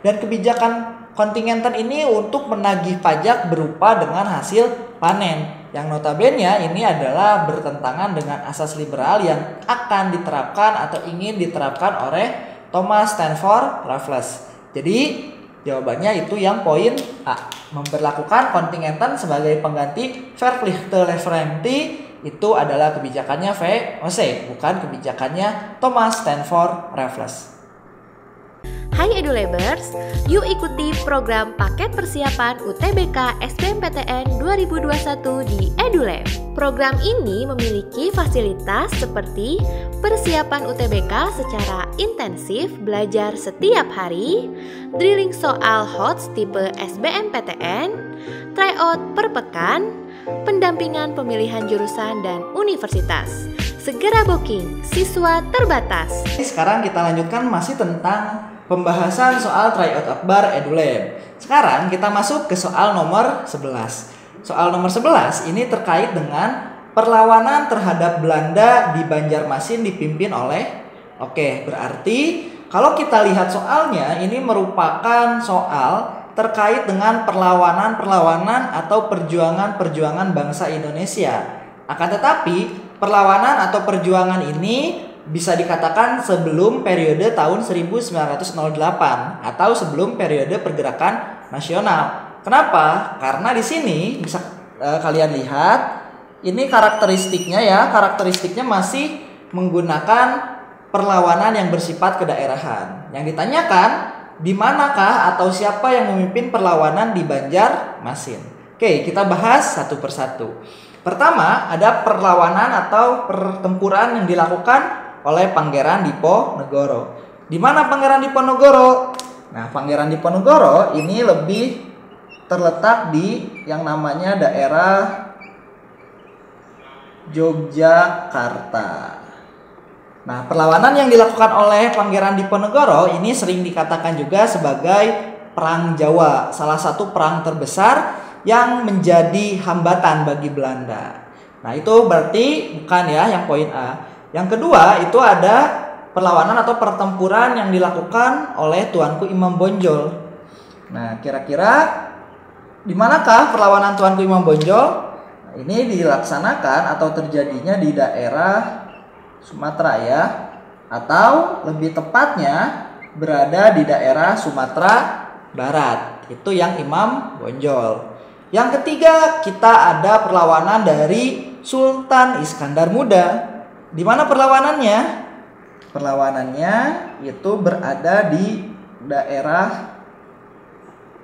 B: dan kebijakan kontingenten ini untuk menagih pajak berupa dengan hasil panen. Yang notabene ini adalah bertentangan dengan asas liberal yang akan diterapkan atau ingin diterapkan oleh Thomas Stamford Raffles. Jadi jawabannya itu yang poin A. Memberlakukan kontingenten sebagai pengganti Verpflichtleverentee itu adalah kebijakannya VOC, bukan kebijakannya Thomas Stamford Raffles.
A: Hai EduLabers, yuk ikuti program paket persiapan UTBK SBMPTN 2021 di EduLab. Program ini memiliki fasilitas seperti persiapan UTBK secara intensif belajar setiap hari, drilling soal HOTS tipe SBMPTN, tryout per pekan, pendampingan pemilihan jurusan dan universitas. Segera booking, siswa terbatas.
B: Sekarang kita lanjutkan masih tentang pembahasan soal tryout akbar EduLab. Sekarang kita masuk ke soal nomor 11. Soal nomor 11 ini terkait dengan perlawanan terhadap Belanda di Banjarmasin dipimpin oleh berarti kalau kita lihat soalnya, ini merupakan soal terkait dengan perlawanan-perlawanan atau perjuangan-perjuangan bangsa Indonesia. Akan tetapi, perlawanan atau perjuangan ini bisa dikatakan sebelum periode tahun 1908 atau sebelum periode pergerakan nasional. Kenapa? Karena di sini bisa kalian lihat ini karakteristiknya ya, karakteristiknya masih menggunakan perlawanan yang bersifat kedaerahan. Yang ditanyakan, di manakah atau siapa yang memimpin perlawanan di Banjarmasin? Oke, kita bahas satu persatu. Pertama, ada perlawanan atau pertempuran yang dilakukan oleh Pangeran Diponegoro. Di mana Pangeran Diponegoro? Nah, Pangeran Diponegoro ini lebih terletak di yang namanya daerah Yogyakarta. Nah, perlawanan yang dilakukan oleh Pangeran Diponegoro ini sering dikatakan juga sebagai Perang Jawa, salah satu perang terbesar yang menjadi hambatan bagi Belanda. Nah, itu berarti bukan ya yang poin A. Yang kedua itu ada perlawanan atau pertempuran yang dilakukan oleh Tuanku Imam Bonjol. Nah, kira-kira di manakah perlawanan Tuanku Imam Bonjol? Ini dilaksanakan atau terjadinya di daerah Sumatera ya, atau lebih tepatnya berada di daerah Sumatera Barat. Itu yang Imam Bonjol. Yang ketiga, kita ada perlawanan dari Sultan Iskandar Muda. Di mana perlawanannya? Perlawanannya itu berada di daerah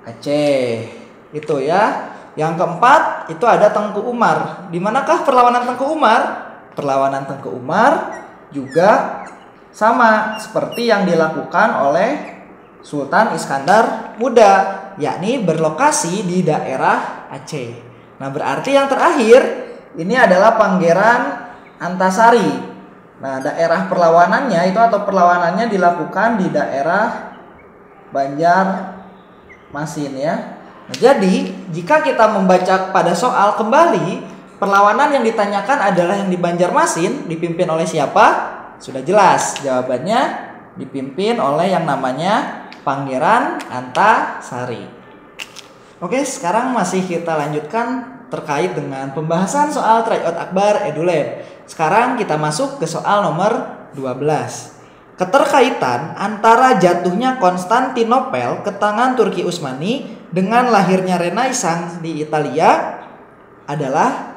B: Aceh. Itu ya. Yang keempat itu ada Tengku Umar. Di manakah perlawanan Tengku Umar? Perlawanan Tengku Umar juga sama seperti yang dilakukan oleh Sultan Iskandar Muda, yakni berlokasi di daerah Aceh. Nah, berarti yang terakhir ini adalah Pangeran Antasari. Nah, daerah perlawanannya itu atau perlawanannya dilakukan di daerah Banjarmasin ya. Nah, jadi jika kita membaca pada soal kembali, perlawanan yang ditanyakan adalah yang di Banjarmasin, dipimpin oleh siapa? Sudah jelas, jawabannya dipimpin oleh yang namanya Pangeran Antasari. Oke, sekarang masih kita lanjutkan terkait dengan pembahasan soal tryout akbar EduLab. Sekarang kita masuk ke soal nomor 12. Keterkaitan antara jatuhnya Konstantinopel ke tangan Turki Utsmani dengan lahirnya Renaissance di Italia adalah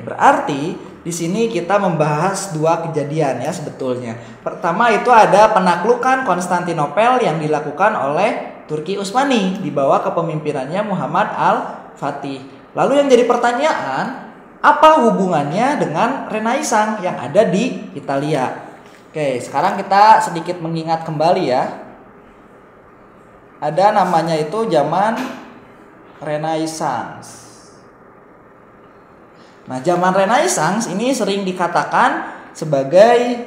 B: berarti di sini kita membahas dua kejadian ya sebetulnya. Pertama itu ada penaklukan Konstantinopel yang dilakukan oleh Turki Utsmani di bawah kepemimpinannya Muhammad Al-Fatih. Lalu yang jadi pertanyaan, apa hubungannya dengan Renaissance yang ada di Italia? Oke, sekarang kita sedikit mengingat kembali ya. Ada namanya itu zaman Renaissance. Nah, zaman Renaissance ini sering dikatakan sebagai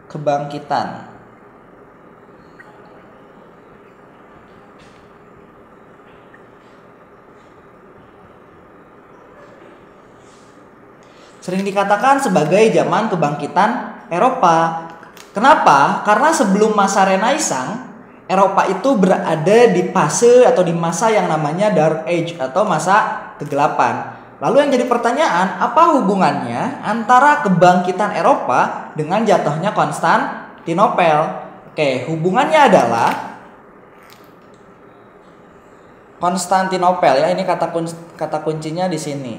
B: kebangkitan. Sering dikatakan sebagai zaman kebangkitan Eropa. Kenapa? Karena sebelum masa Renaissance, Eropa itu berada di fase atau di masa yang namanya Dark Age atau masa kegelapan. Lalu yang jadi pertanyaan, apa hubungannya antara kebangkitan Eropa dengan jatuhnya Konstantinopel? Oke, hubungannya adalah Konstantinopel ya, ini kata kuncinya di sini.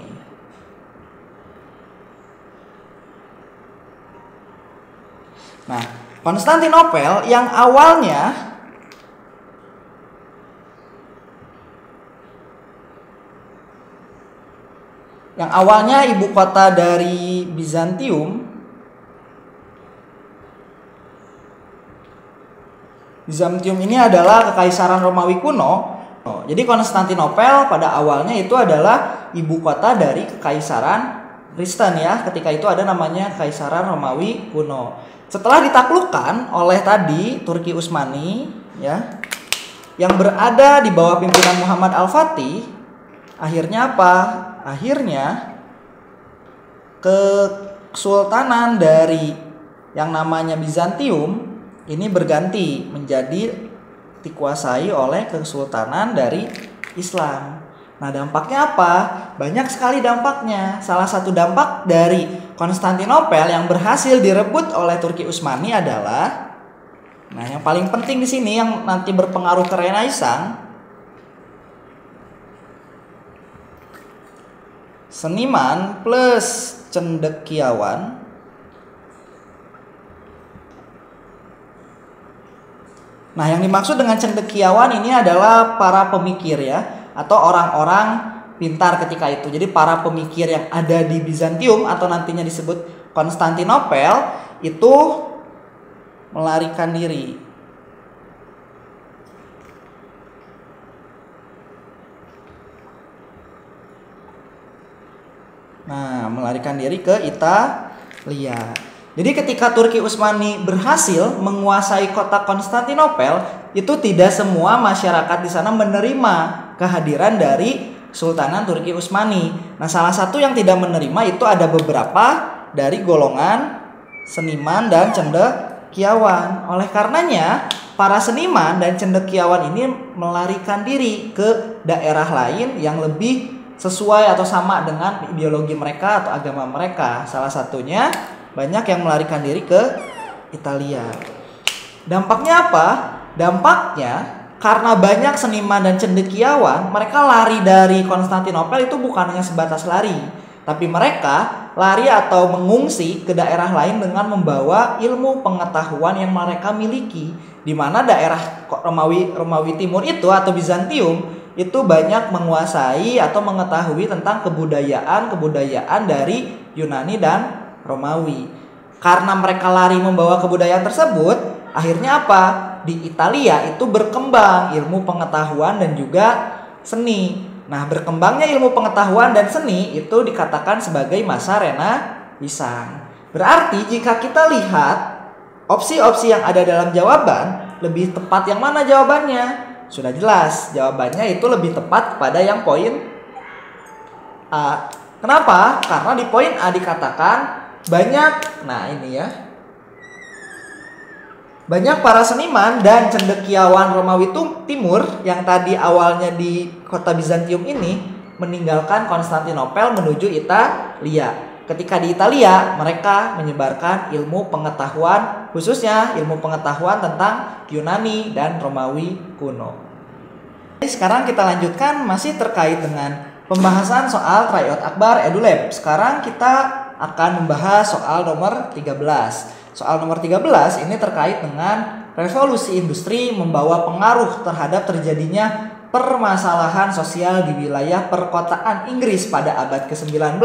B: Nah, Konstantinopel yang awalnya ibu kota dari Bizantium. Bizantium ini adalah kekaisaran Romawi kuno. Jadi Konstantinopel pada awalnya itu adalah ibu kota dari kekaisaran Kristen ya. Ketika itu ada namanya Kekaisaran Romawi kuno. Setelah ditaklukkan oleh tadi Turki Utsmani ya, yang berada di bawah pimpinan Muhammad Al-Fatih, akhirnya apa? Akhirnya kesultanan dari yang namanya Bizantium ini berganti menjadi dikuasai oleh kesultanan dari Islam. Nah, dampaknya apa? Banyak sekali dampaknya. Salah satu dampak dari Konstantinopel yang berhasil direbut oleh Turki Utsmani adalah, nah, yang paling penting di sini yang nanti berpengaruh ke Renaissance, seniman plus cendekiawan Nah, yang dimaksud dengan cendekiawan ini adalah para pemikir ya, atau orang-orang pintar ketika itu. Jadi para pemikir yang ada di Bizantium atau nantinya disebut Konstantinopel itu melarikan diri. Nah, melarikan diri ke Italia. Jadi ketika Turki Utsmani berhasil menguasai kota Konstantinopel, itu tidak semua masyarakat di sana menerima kehadiran dari Sultanan Turki Utsmani. Nah, salah satu yang tidak menerima itu ada beberapa dari golongan seniman dan cendekiawan. Oleh karenanya, para seniman dan cendekiawan ini melarikan diri ke daerah lain yang lebih sesuai atau sama dengan ideologi mereka atau agama mereka. Salah satunya banyak yang melarikan diri ke Italia. Dampaknya apa? Dampaknya karena banyak seniman dan cendekiawan, mereka lari dari Konstantinopel itu bukan hanya sebatas lari, tapi mereka lari atau mengungsi ke daerah lain dengan membawa ilmu pengetahuan yang mereka miliki, di mana daerah Romawi Timur itu atau Bizantium itu banyak menguasai atau mengetahui tentang kebudayaan dari Yunani dan Romawi. Karena mereka lari membawa kebudayaan tersebut, akhirnya apa? Di Italia itu berkembang ilmu pengetahuan dan juga seni. Nah, berkembangnya ilmu pengetahuan dan seni itu dikatakan sebagai masa Renaissance. Berarti jika kita lihat opsi-opsi yang ada dalam jawaban, lebih tepat yang mana jawabannya? Sudah jelas, jawabannya itu lebih tepat pada yang poin A. Kenapa? Karena di poin A dikatakan banyak para seniman dan cendekiawan Romawi Timur yang tadi awalnya di kota Bizantium ini meninggalkan Konstantinopel menuju Italia. Ketika di Italia, mereka menyebarkan ilmu pengetahuan, khususnya ilmu pengetahuan tentang Yunani dan Romawi kuno. Sekarang kita lanjutkan masih terkait dengan pembahasan soal Tryout Akbar EduLab. Sekarang kita akan membahas soal nomor 13. Soal nomor 13 ini terkait dengan revolusi industri membawa pengaruh terhadap terjadinya permasalahan sosial di wilayah perkotaan Inggris pada abad ke-19.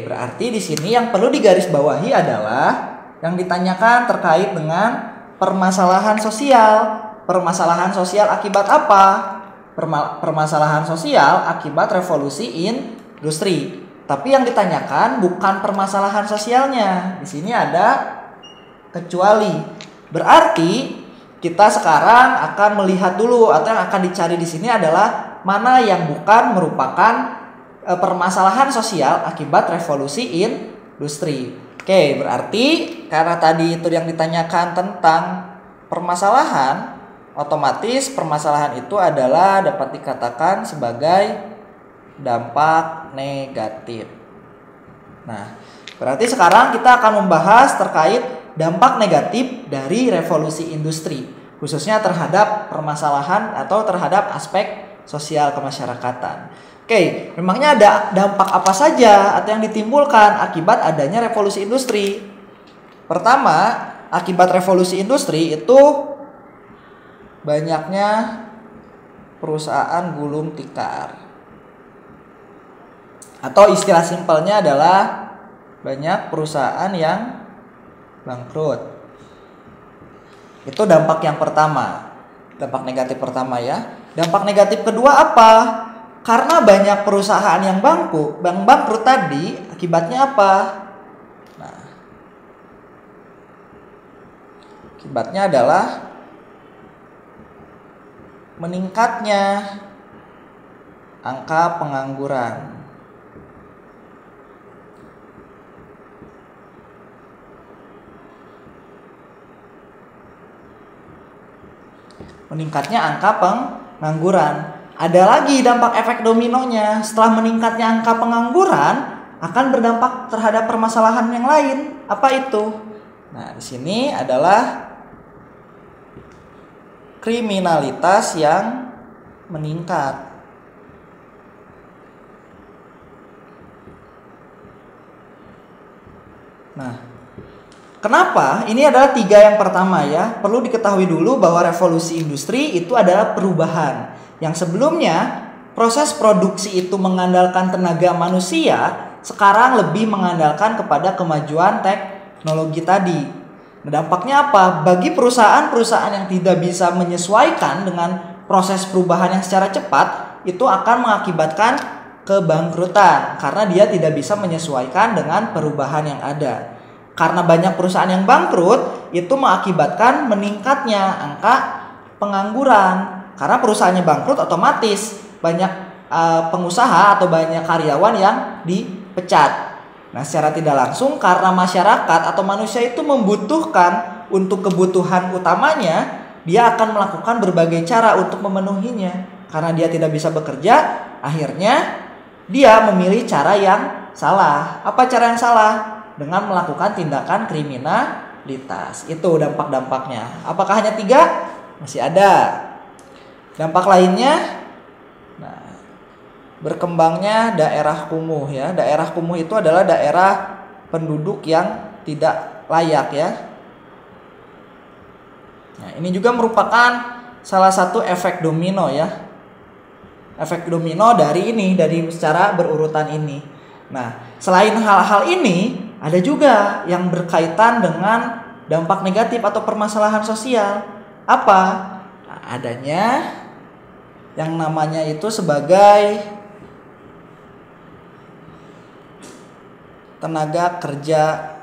B: Berarti di sini yang perlu digarisbawahi adalah yang ditanyakan terkait dengan permasalahan sosial. Permasalahan sosial akibat apa? Permasalahan sosial akibat revolusi industri. Tapi yang ditanyakan bukan permasalahan sosialnya. Di sini ada kecuali. Berarti kita sekarang akan melihat dulu atau yang akan dicari di sini adalah mana yang bukan merupakan permasalahan sosial akibat revolusi industri. Berarti karena tadi itu yang ditanyakan tentang permasalahan, otomatis permasalahan itu adalah dapat dikatakan sebagai dampak negatif. Nah, berarti sekarang kita akan membahas terkait dampak negatif dari revolusi industri, khususnya terhadap permasalahan atau terhadap aspek sosial kemasyarakatan. Memangnya ada dampak apa saja atau yang ditimbulkan akibat adanya revolusi industri? Pertama, akibat revolusi industri itu banyaknya perusahaan gulung tikar. Atau istilah simpelnya adalah banyak perusahaan yang bangkrut. Itu dampak yang pertama. Dampak negatif pertama ya. Dampak negatif kedua apa? Karena banyak perusahaan yang bangkrut tadi, akibatnya apa? Nah, akibatnya adalah meningkatnya angka pengangguran. meningkatnya angka pengangguran. Ada lagi dampak efek dominonya. Setelah meningkatnya angka pengangguran, akan berdampak terhadap permasalahan yang lain. Apa itu? Nah, di sini adalah kriminalitas yang meningkat. Nah, kenapa? Ini adalah 3 yang pertama ya. Perlu diketahui dulu bahwa revolusi industri itu adalah perubahan. Yang sebelumnya proses produksi itu mengandalkan tenaga manusia, sekarang lebih mengandalkan kepada kemajuan teknologi tadi. Nah, dampaknya apa? Bagi perusahaan-perusahaan yang tidak bisa menyesuaikan dengan proses perubahan yang secara cepat, itu akan mengakibatkan kebangkrutan karena dia tidak bisa menyesuaikan dengan perubahan yang ada. Karena banyak perusahaan yang bangkrut, itu mengakibatkan meningkatnya angka pengangguran. Karena perusahaannya bangkrut, otomatis banyak pengusaha atau banyak karyawan yang dipecat. Nah, secara tidak langsung karena masyarakat atau manusia itu membutuhkan untuk kebutuhan utamanya, dia akan melakukan berbagai cara untuk memenuhinya. Karena dia tidak bisa bekerja, akhirnya dia memilih cara yang salah. Apa cara yang salah? Dengan melakukan tindakan kriminalitas. Itu dampak-dampaknya. Apakah hanya 3? Masih ada. Dampak lainnya, nah, berkembangnya daerah kumuh ya. Daerah kumuh itu adalah daerah penduduk yang tidak layak ya. Nah, ini juga merupakan salah satu efek domino ya. Efek domino dari secara berurutan ini. Nah, selain hal-hal ini, ada juga yang berkaitan dengan dampak negatif atau permasalahan sosial. Apa? Nah, adanya yang namanya itu sebagai tenaga kerja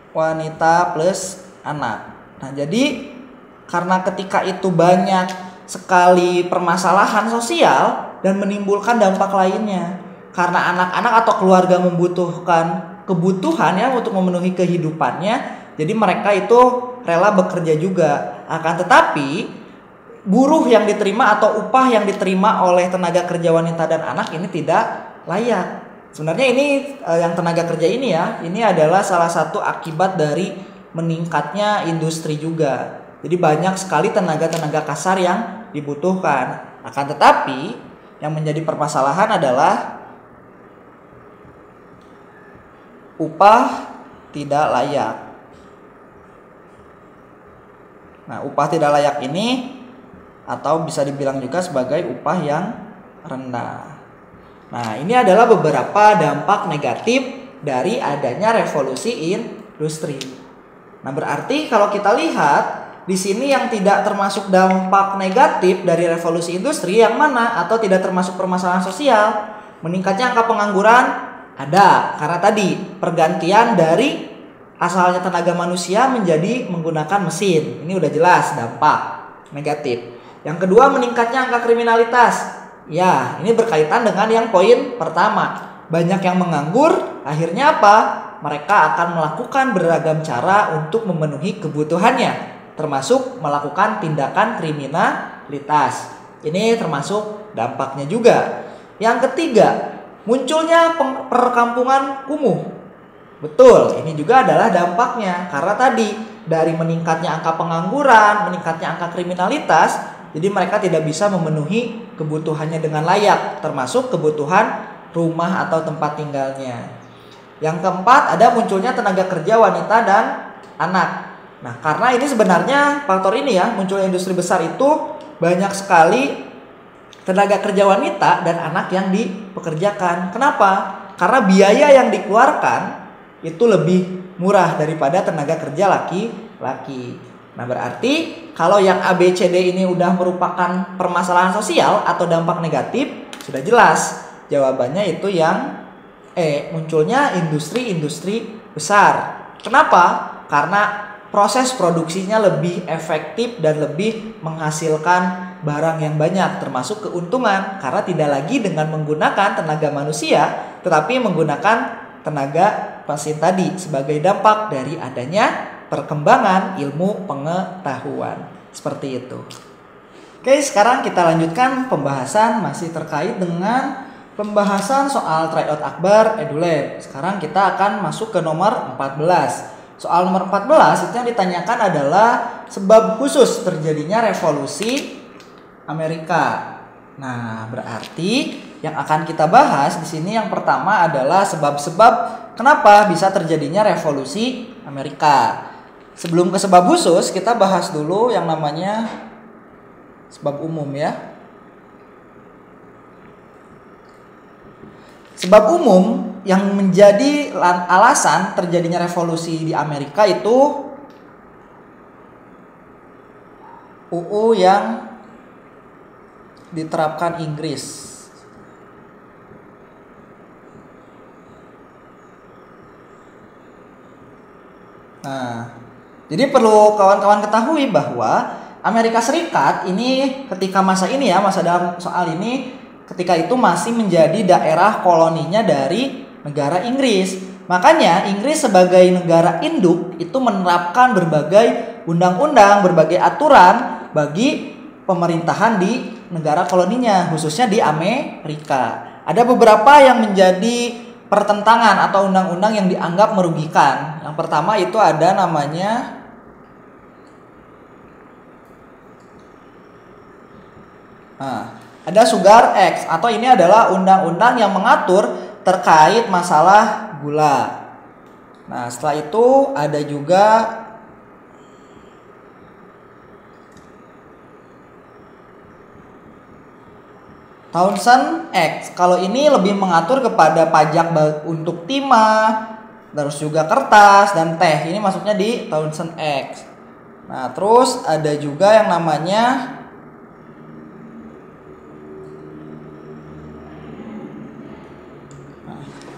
B: wanita plus anak. Nah, jadi karena ketika itu banyak sekali permasalahan sosial dan menimbulkan dampak lainnya. Karena anak-anak atau keluarga membutuhkan kebutuhan ya untuk memenuhi kehidupannya, jadi mereka itu rela bekerja juga. Akan tetapi buruh yang diterima atau upah yang diterima oleh tenaga kerja wanita dan anak ini tidak layak. Sebenarnya ini yang tenaga kerja ini ya, ini adalah salah satu akibat dari meningkatnya industri juga. Jadi banyak sekali tenaga-tenaga kasar yang dibutuhkan. Akan tetapi yang menjadi permasalahan adalah upah tidak layak. Nah, upah tidak layak ini atau bisa dibilang juga sebagai upah yang rendah. Nah, ini adalah beberapa dampak negatif dari adanya revolusi industri. Nah, berarti kalau kita lihat di sini yang tidak termasuk dampak negatif dari revolusi industri yang mana atau tidak termasuk permasalahan sosial, meningkatnya angka pengangguran ada karena tadi pergantian dari asalnya tenaga manusia menjadi menggunakan mesin. Ini udah jelas dampak negatif. Yang kedua, meningkatnya angka kriminalitas. Ya, ini berkaitan dengan yang poin pertama. Banyak yang menganggur, akhirnya apa? Mereka akan melakukan beragam cara untuk memenuhi kebutuhannya, termasuk melakukan tindakan kriminalitas. Ini termasuk dampaknya juga. Yang ketiga, munculnya perkampungan kumuh. Betul, ini juga adalah dampaknya. Karena tadi dari meningkatnya angka pengangguran, meningkatnya angka kriminalitas, jadi mereka tidak bisa memenuhi kebutuhannya dengan layak, termasuk kebutuhan rumah atau tempat tinggalnya. Yang keempat, ada munculnya tenaga kerja wanita dan anak. Nah, karena ini sebenarnya faktor ini ya, munculnya industri besar itu banyak sekali tenaga kerja wanita dan anak yang dipekerjakan. Kenapa? Karena biaya yang dikeluarkan itu lebih murah daripada tenaga kerja laki-laki. Nah, berarti kalau yang ABCD ini udah merupakan permasalahan sosial atau dampak negatif, sudah jelas jawabannya itu yang munculnya industri-industri besar. Kenapa? Karena proses produksinya lebih efektif dan lebih menghasilkan barang yang banyak, termasuk keuntungan karena tidak lagi dengan menggunakan tenaga manusia tetapi menggunakan tenaga mesin tadi sebagai dampak dari adanya perkembangan ilmu pengetahuan. Seperti itu. Oke, sekarang kita lanjutkan pembahasan masih terkait dengan pembahasan soal tryout akbar EduLab. Sekarang kita akan masuk ke nomor 14. Soal nomor 14 itu yang ditanyakan adalah sebab khusus terjadinya revolusi Amerika. Nah, berarti yang akan kita bahas di sini yang pertama adalah sebab-sebab kenapa bisa terjadinya revolusi Amerika. Sebelum ke sebab khusus, kita bahas dulu yang namanya sebab umum ya. Sebab umum yang menjadi alasan terjadinya revolusi di Amerika itu UU yang diterapkan Inggris. Nah, jadi perlu kawan-kawan ketahui bahwa Amerika Serikat ini ketika masa ini ya, masa dalam soal ini, ketika itu masih menjadi daerah koloninya dari negara Inggris. Makanya Inggris sebagai negara induk itu menerapkan berbagai undang-undang, berbagai aturan bagi pemerintahan di negara koloninya, khususnya di Amerika. Ada beberapa yang menjadi pertentangan atau undang-undang yang dianggap merugikan. Yang pertama itu ada namanya ada Sugar Act, atau ini adalah undang-undang yang mengatur terkait masalah gula. Nah, setelah itu ada juga Townshend Act. Kalau ini lebih mengatur kepada pajak untuk timah, terus juga kertas dan teh. Ini masuknya di Townshend Act. Nah, terus ada juga yang namanya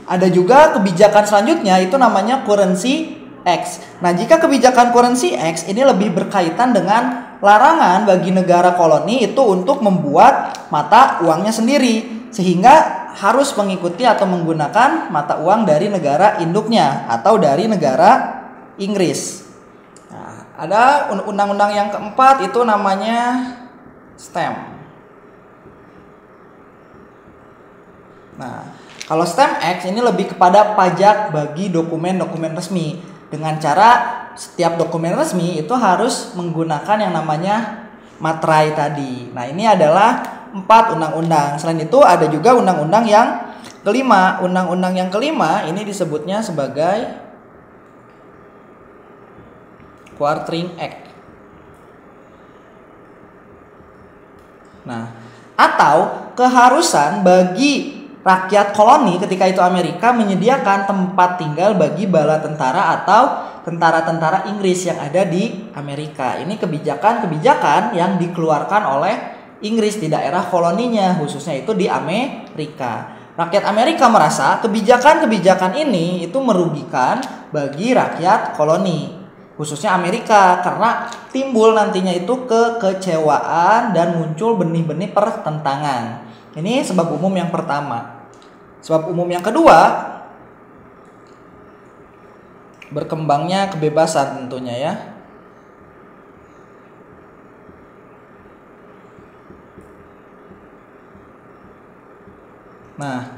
B: ada juga kebijakan selanjutnya itu namanya Currency X. Nah, jika kebijakan Currency X ini lebih berkaitan dengan larangan bagi negara koloni itu untuk membuat mata uangnya sendiri, sehingga harus mengikuti atau menggunakan mata uang dari negara induknya atau dari negara Inggris. Nah, ada undang-undang yang keempat itu namanya Stamp. Nah, kalau Stamp Act ini lebih kepada pajak bagi dokumen-dokumen resmi. Dengan cara setiap dokumen resmi itu harus menggunakan yang namanya materai tadi. Nah, ini adalah 4 undang-undang. Selain itu ada juga undang-undang yang kelima. Undang-undang yang kelima ini disebutnya sebagai Quartering Act. Nah, atau keharusan bagi rakyat koloni ketika itu Amerika menyediakan tempat tinggal bagi bala tentara atau tentara-tentara Inggris yang ada di Amerika. Ini kebijakan-kebijakan yang dikeluarkan oleh Inggris di daerah koloninya, khususnya itu di Amerika. Rakyat Amerika merasa kebijakan-kebijakan ini itu merugikan bagi rakyat koloni, khususnya Amerika, karena timbul nantinya itu kekecewaan dan muncul benih-benih pertentangan. Ini sebab umum yang pertama. Sebab umum yang kedua, berkembangnya kebebasan tentunya ya. Nah,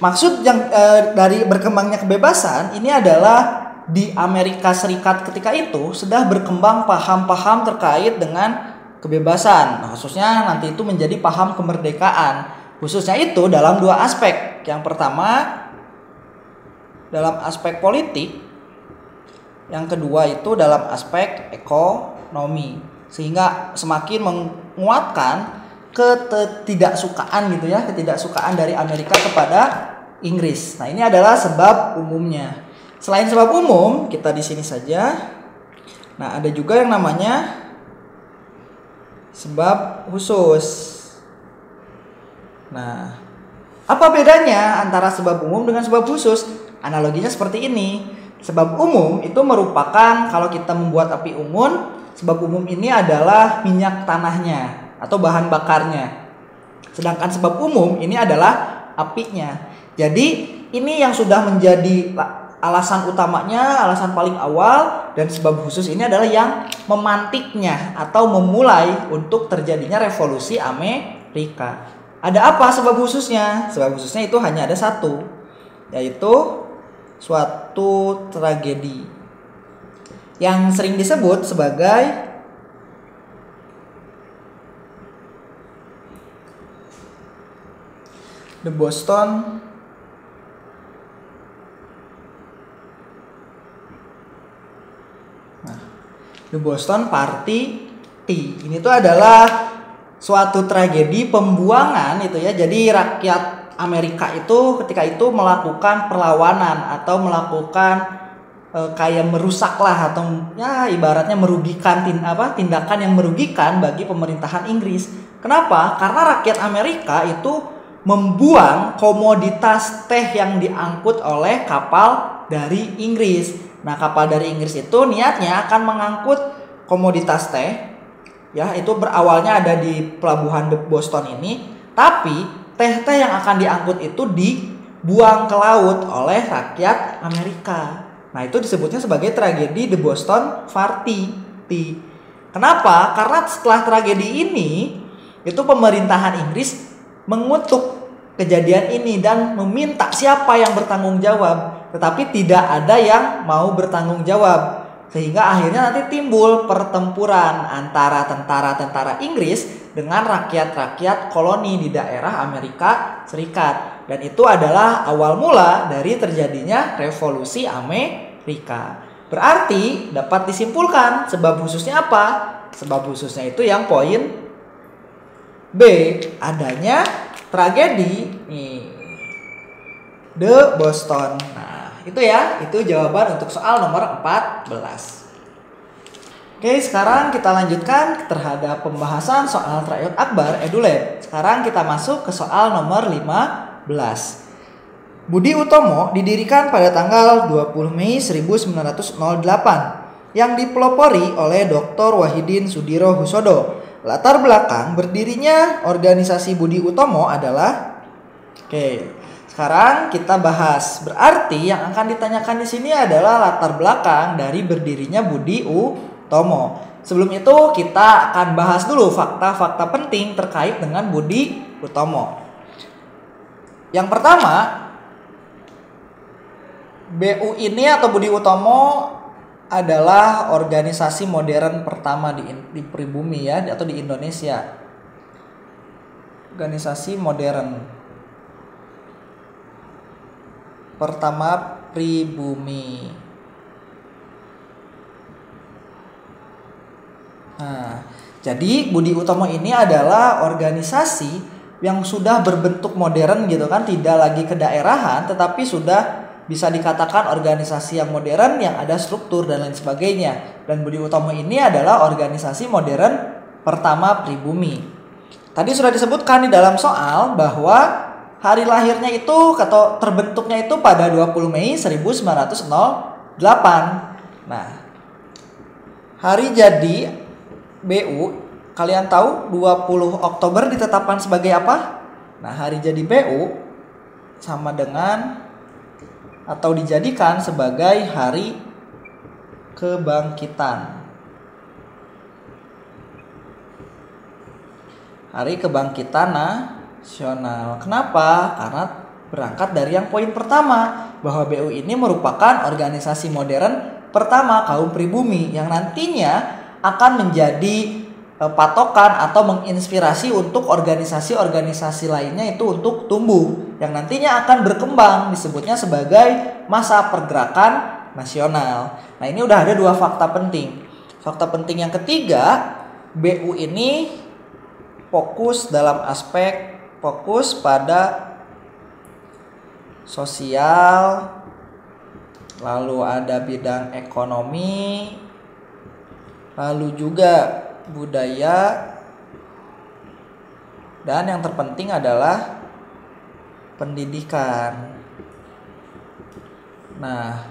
B: maksud yang dari berkembangnya kebebasan ini adalah di Amerika Serikat ketika itu sudah berkembang paham-paham terkait dengan kebebasan. Nah, khususnya nanti itu menjadi paham kemerdekaan. Khususnya itu dalam 2 aspek. Yang pertama dalam aspek politik, yang kedua itu dalam aspek ekonomi. Sehingga semakin menguatkan ketidaksukaan gitu ya, ketidaksukaan dari Amerika kepada Inggris. Nah, ini adalah sebab umumnya. Selain sebab umum, kita di sini saja. Nah, ada juga yang namanya sebab khusus. Nah, apa bedanya antara sebab umum dengan sebab khusus? Analoginya seperti ini. Sebab umum itu merupakan kalau kita membuat api unggun, sebab umum ini adalah minyak tanahnya atau bahan bakarnya. Sedangkan sebab umum ini adalah apinya. Jadi ini yang sudah menjadi alasan utamanya, alasan paling awal dan sebab khusus ini adalah yang memantiknya atau memulai untuk terjadinya revolusi Amerika. Ada apa sebab khususnya? Sebab khususnya itu hanya ada satu, yaitu suatu tragedi yang sering disebut sebagai The Boston Party Tea. Ini tuh adalah suatu tragedi pembuangan itu ya. Jadi rakyat Amerika itu ketika itu melakukan perlawanan atau melakukan kayak merusak lah atau ya ibaratnya merugikan tindakan yang merugikan bagi pemerintahan Inggris. Kenapa? Karena rakyat Amerika itu membuang komoditas teh yang diangkut oleh kapal dari Inggris. Nah, kapal dari Inggris itu niatnya akan mengangkut komoditas teh. Ya, itu berawalnya ada di pelabuhan The Boston ini, tapi teh-teh yang akan diangkut itu dibuang ke laut oleh rakyat Amerika. Nah, itu disebutnya sebagai tragedi The Boston Party Tea. Kenapa? Karena setelah tragedi ini, itu pemerintahan Inggris mengutuk kejadian ini dan meminta siapa yang bertanggung jawab, tetapi tidak ada yang mau bertanggung jawab, sehingga akhirnya nanti timbul pertempuran antara tentara-tentara Inggris dengan rakyat-rakyat koloni di daerah Amerika Serikat, dan itu adalah awal mula dari terjadinya revolusi Amerika. Berarti dapat disimpulkan sebab khususnya apa? Sebab khususnya itu yang poin B, adanya tragedi The Boston. Nah, itu ya, itu jawaban untuk soal nomor 14. Oke, sekarang kita lanjutkan terhadap pembahasan soal Trayot Akbar EduLab. Sekarang kita masuk ke soal nomor 15. Budi Utomo didirikan pada tanggal 20 Mei 1908 yang dipelopori oleh Dr. Wahidin Sudirohusodo. Latar belakang berdirinya organisasi Budi Utomo adalah, sekarang kita bahas. Berarti yang akan ditanyakan di sini adalah latar belakang dari berdirinya Budi Utomo. Sebelum itu kita akan bahas dulu fakta-fakta penting terkait dengan Budi Utomo. Yang pertama, BU ini atau Budi Utomo adalah organisasi modern pertama di pribumi ya, atau di Indonesia. Organisasi modern pertama pribumi. Nah, jadi Budi Utomo ini adalah organisasi yang sudah berbentuk modern gitu kan, tidak lagi kedaerahan tetapi sudah bisa dikatakan organisasi yang modern yang ada struktur dan lain sebagainya. Dan Budi Utomo ini adalah organisasi modern pertama pribumi. Tadi sudah disebutkan di dalam soal bahwa hari lahirnya itu atau terbentuknya itu pada 20 Mei 1908. Nah, hari jadi BU kalian tahu 20 Oktober ditetapkan sebagai apa? Nah, hari jadi BU sama dengan atau dijadikan sebagai hari kebangkitan. Hari kebangkitan nasional. Kenapa? Karena berangkat dari yang poin pertama, bahwa BU ini merupakan organisasi modern pertama kaum pribumi yang nantinya akan menjadi patokan atau menginspirasi untuk organisasi-organisasi lainnya itu untuk tumbuh, yang nantinya akan berkembang, disebutnya sebagai masa pergerakan nasional. Nah, ini udah ada dua fakta penting. Fakta penting yang ketiga, BU ini fokus pada sosial, lalu ada bidang ekonomi, lalu juga budaya, dan yang terpenting adalah pendidikan. Nah,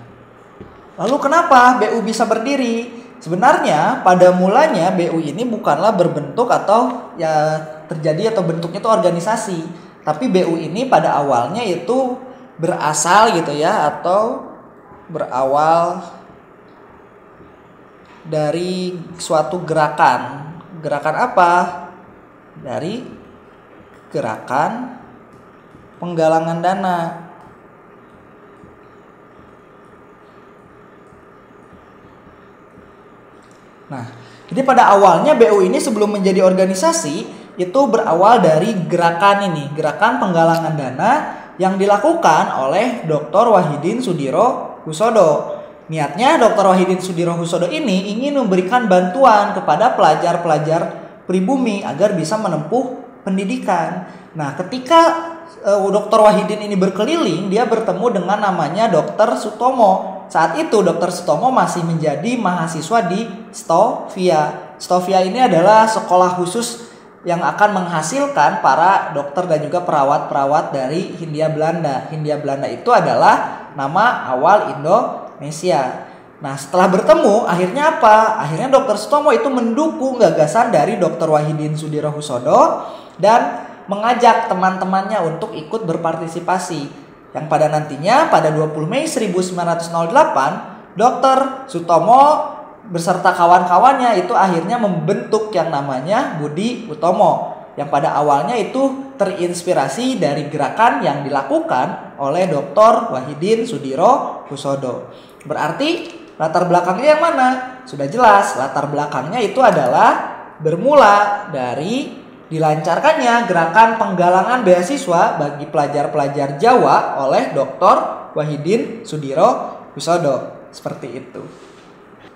B: lalu kenapa BU bisa berdiri? Sebenarnya pada mulanya BU ini bukanlah berbentuk atau ya terjadi atau bentuknya itu organisasi, tapi BU ini pada awalnya itu berasal gitu ya, atau berawal dari suatu gerakan. Gerakan apa? Dari gerakan penggalangan dana. Nah, jadi pada awalnya BU ini sebelum menjadi organisasi itu berawal dari gerakan ini, gerakan penggalangan dana yang dilakukan oleh Dr. Wahidin Sudirohusodo. Niatnya Dr. Wahidin Sudirohusodo ini ingin memberikan bantuan kepada pelajar-pelajar pribumi agar bisa menempuh pendidikan. Nah, ketika Dr. Wahidin ini berkeliling, dia bertemu dengan namanya Dr. Sutomo. Saat itu Dr. Sutomo masih menjadi mahasiswa di Stovia. Stovia ini adalah sekolah khusus yang akan menghasilkan para dokter dan juga perawat-perawat dari Hindia Belanda. Hindia Belanda itu adalah nama awal Indonesia. Nah, setelah bertemu, akhirnya apa? Akhirnya Dr. Sutomo itu mendukung gagasan dari Dr. Wahidin Sudirohusodo dan mengajak teman-temannya untuk ikut berpartisipasi. Yang pada nantinya pada 20 Mei 1908, Dr. Sutomo beserta kawan-kawannya itu akhirnya membentuk yang namanya Budi Utomo. Yang pada awalnya itu terinspirasi dari gerakan yang dilakukan oleh Dr. Wahidin Sudirohusodo. Berarti latar belakangnya yang mana? Sudah jelas, latar belakangnya itu adalah bermula dari dilancarkannya gerakan penggalangan beasiswa bagi pelajar-pelajar Jawa oleh Dr. Wahidin Sudirohusodo. Seperti itu.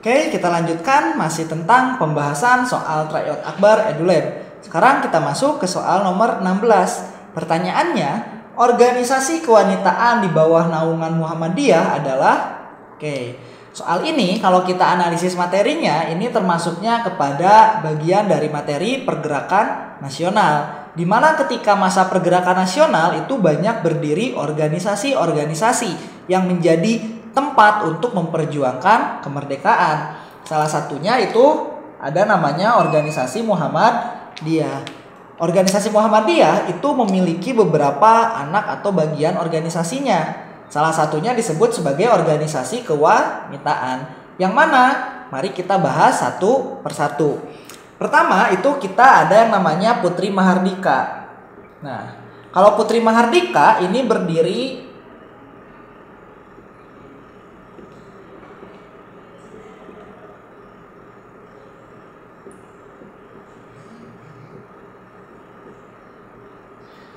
B: Oke, kita lanjutkan masih tentang pembahasan soal Tryout Akbar EduLab. Sekarang kita masuk ke soal nomor 16. Pertanyaannya, organisasi kewanitaan di bawah naungan Muhammadiyah adalah soal ini kalau kita analisis materinya, ini termasuknya kepada bagian dari materi pergerakan nasional. Di mana ketika masa pergerakan nasional itu banyak berdiri organisasi-organisasi yang menjadi tempat untuk memperjuangkan kemerdekaan. Salah satunya itu ada namanya organisasi Muhammadiyah. Organisasi Muhammadiyah itu memiliki beberapa anak atau bagian organisasinya. Salah satunya disebut sebagai organisasi kewanitaan. Yang mana? Mari kita bahas satu persatu. Pertama itu kita ada yang namanya Putri Mahardika. Nah, kalau Putri Mahardika ini berdiri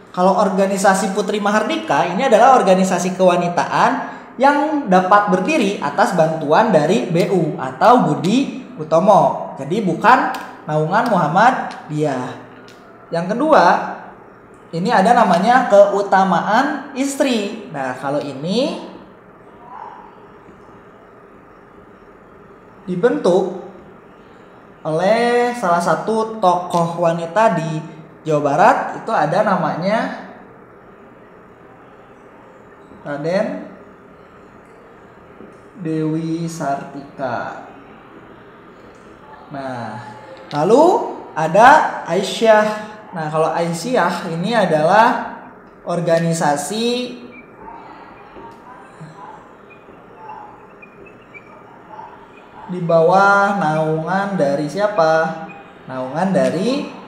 B: Kalau organisasi Putri Mahardika ini adalah organisasi kewanitaan yang dapat berdiri atas bantuan dari BU atau Budi Utomo. Jadi bukan naungan Muhammadiyah. Yang kedua, ini ada namanya keutamaan istri. Nah, kalau ini dibentuk oleh salah satu tokoh wanita di Jawa Barat, itu ada namanya Raden Dewi Sartika. Nah, lalu ada Aisyah. Nah, kalau Aisyah ini adalah organisasi di bawah naungan dari siapa? Naungan dari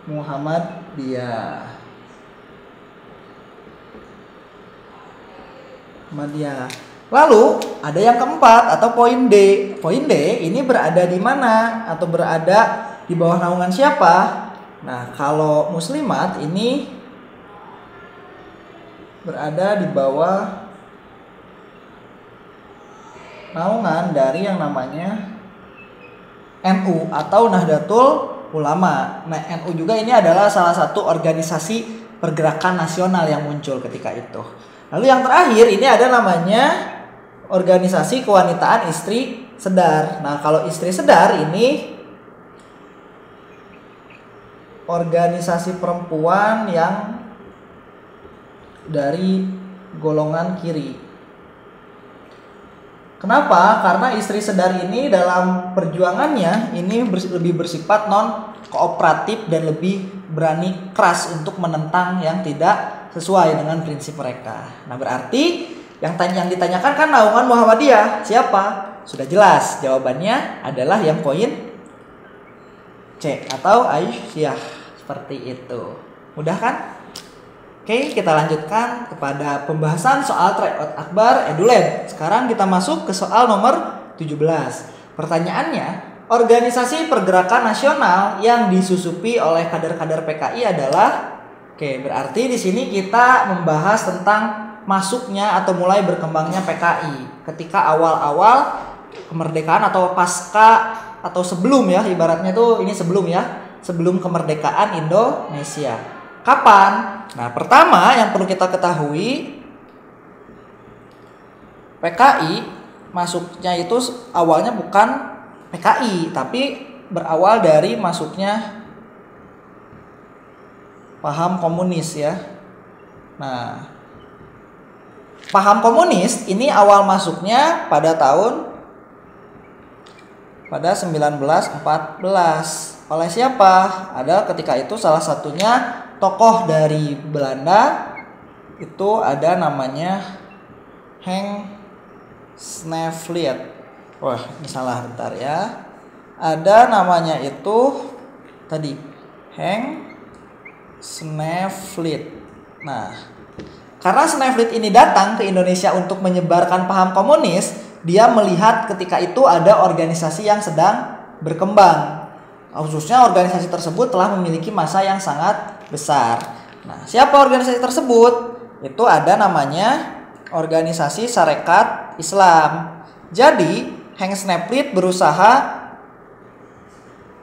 B: Muhammadiyah. Lalu ada yang keempat atau poin D. Poin D ini berada di mana atau berada di bawah naungan siapa? Nah, kalau muslimat ini berada di bawah naungan dari yang namanya NU atau Nahdlatul Ulama. Nah, NU juga ini adalah salah satu organisasi pergerakan nasional yang muncul ketika itu. Lalu yang terakhir ini ada namanya organisasi kewanitaan Istri Sedar. Nah, kalau Istri Sedar ini organisasi perempuan yang dari golongan kiri. Kenapa? Karena Istri Sedar ini dalam perjuangannya ini lebih bersifat non kooperatif dan lebih berani keras untuk menentang yang tidak sesuai dengan prinsip mereka. Nah, berarti Yang ditanyakan kan naungan Muhammadiyah. Siapa? Sudah jelas. Jawabannya adalah yang poin C atau Aisyah. Seperti itu. Mudah kan? Oke, kita lanjutkan kepada pembahasan soal tryout akbar EduLab. Sekarang kita masuk ke soal nomor 17. Pertanyaannya, organisasi pergerakan nasional yang disusupi oleh kader-kader PKI adalah, berarti di sini kita membahas tentang masuknya atau mulai berkembangnya PKI ketika awal-awal kemerdekaan atau pasca atau sebelum ya, ibaratnya tuh ini sebelum ya, sebelum kemerdekaan Indonesia. Kapan? Nah, pertama yang perlu kita ketahui, PKI masuknya itu awalnya bukan PKI, tapi berawal dari masuknya paham komunis ya. Nah, paham komunis ini awal masuknya pada 1914. Oleh siapa? Ada ketika itu salah satunya tokoh dari Belanda, itu ada namanya Henk Sneevliet. Wah, ini salah, bentar ya. Ada namanya itu tadi Henk Sneevliet. Nah, karena Sneevliet ini datang ke Indonesia untuk menyebarkan paham komunis, dia melihat ketika itu ada organisasi yang sedang berkembang. Khususnya organisasi tersebut telah memiliki masa yang sangat besar. Nah, siapa organisasi tersebut? Itu ada namanya Organisasi Sarekat Islam. Jadi, Henk Sneevliet berusaha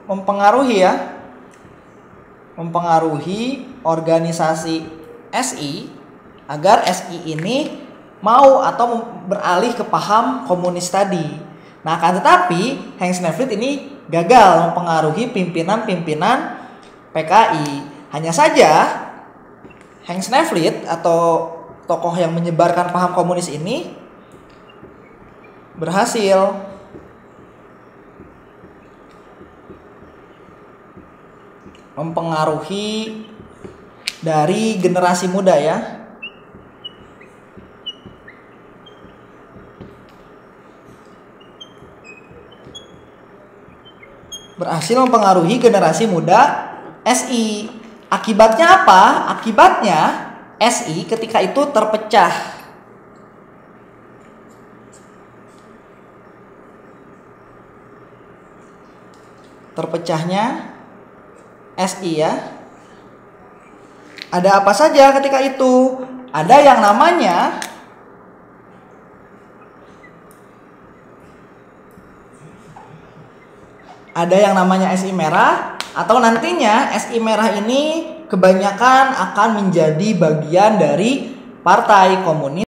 B: mempengaruhi organisasi SI agar SI ini mau atau beralih ke paham komunis tadi. Nah, akan tetapi Henk Sneevliet ini gagal mempengaruhi pimpinan-pimpinan PKI. Hanya saja Henk Sneevliet atau tokoh yang menyebarkan paham komunis ini berhasil mempengaruhi dari generasi muda ya. Berhasil mempengaruhi generasi muda SI. Akibatnya apa? Akibatnya SI ketika itu terpecah. Terpecahnya SI ya. Ada apa saja ketika itu? Ada yang namanya SI Merah, atau nantinya SI Merah ini kebanyakan akan menjadi bagian dari Partai Komunis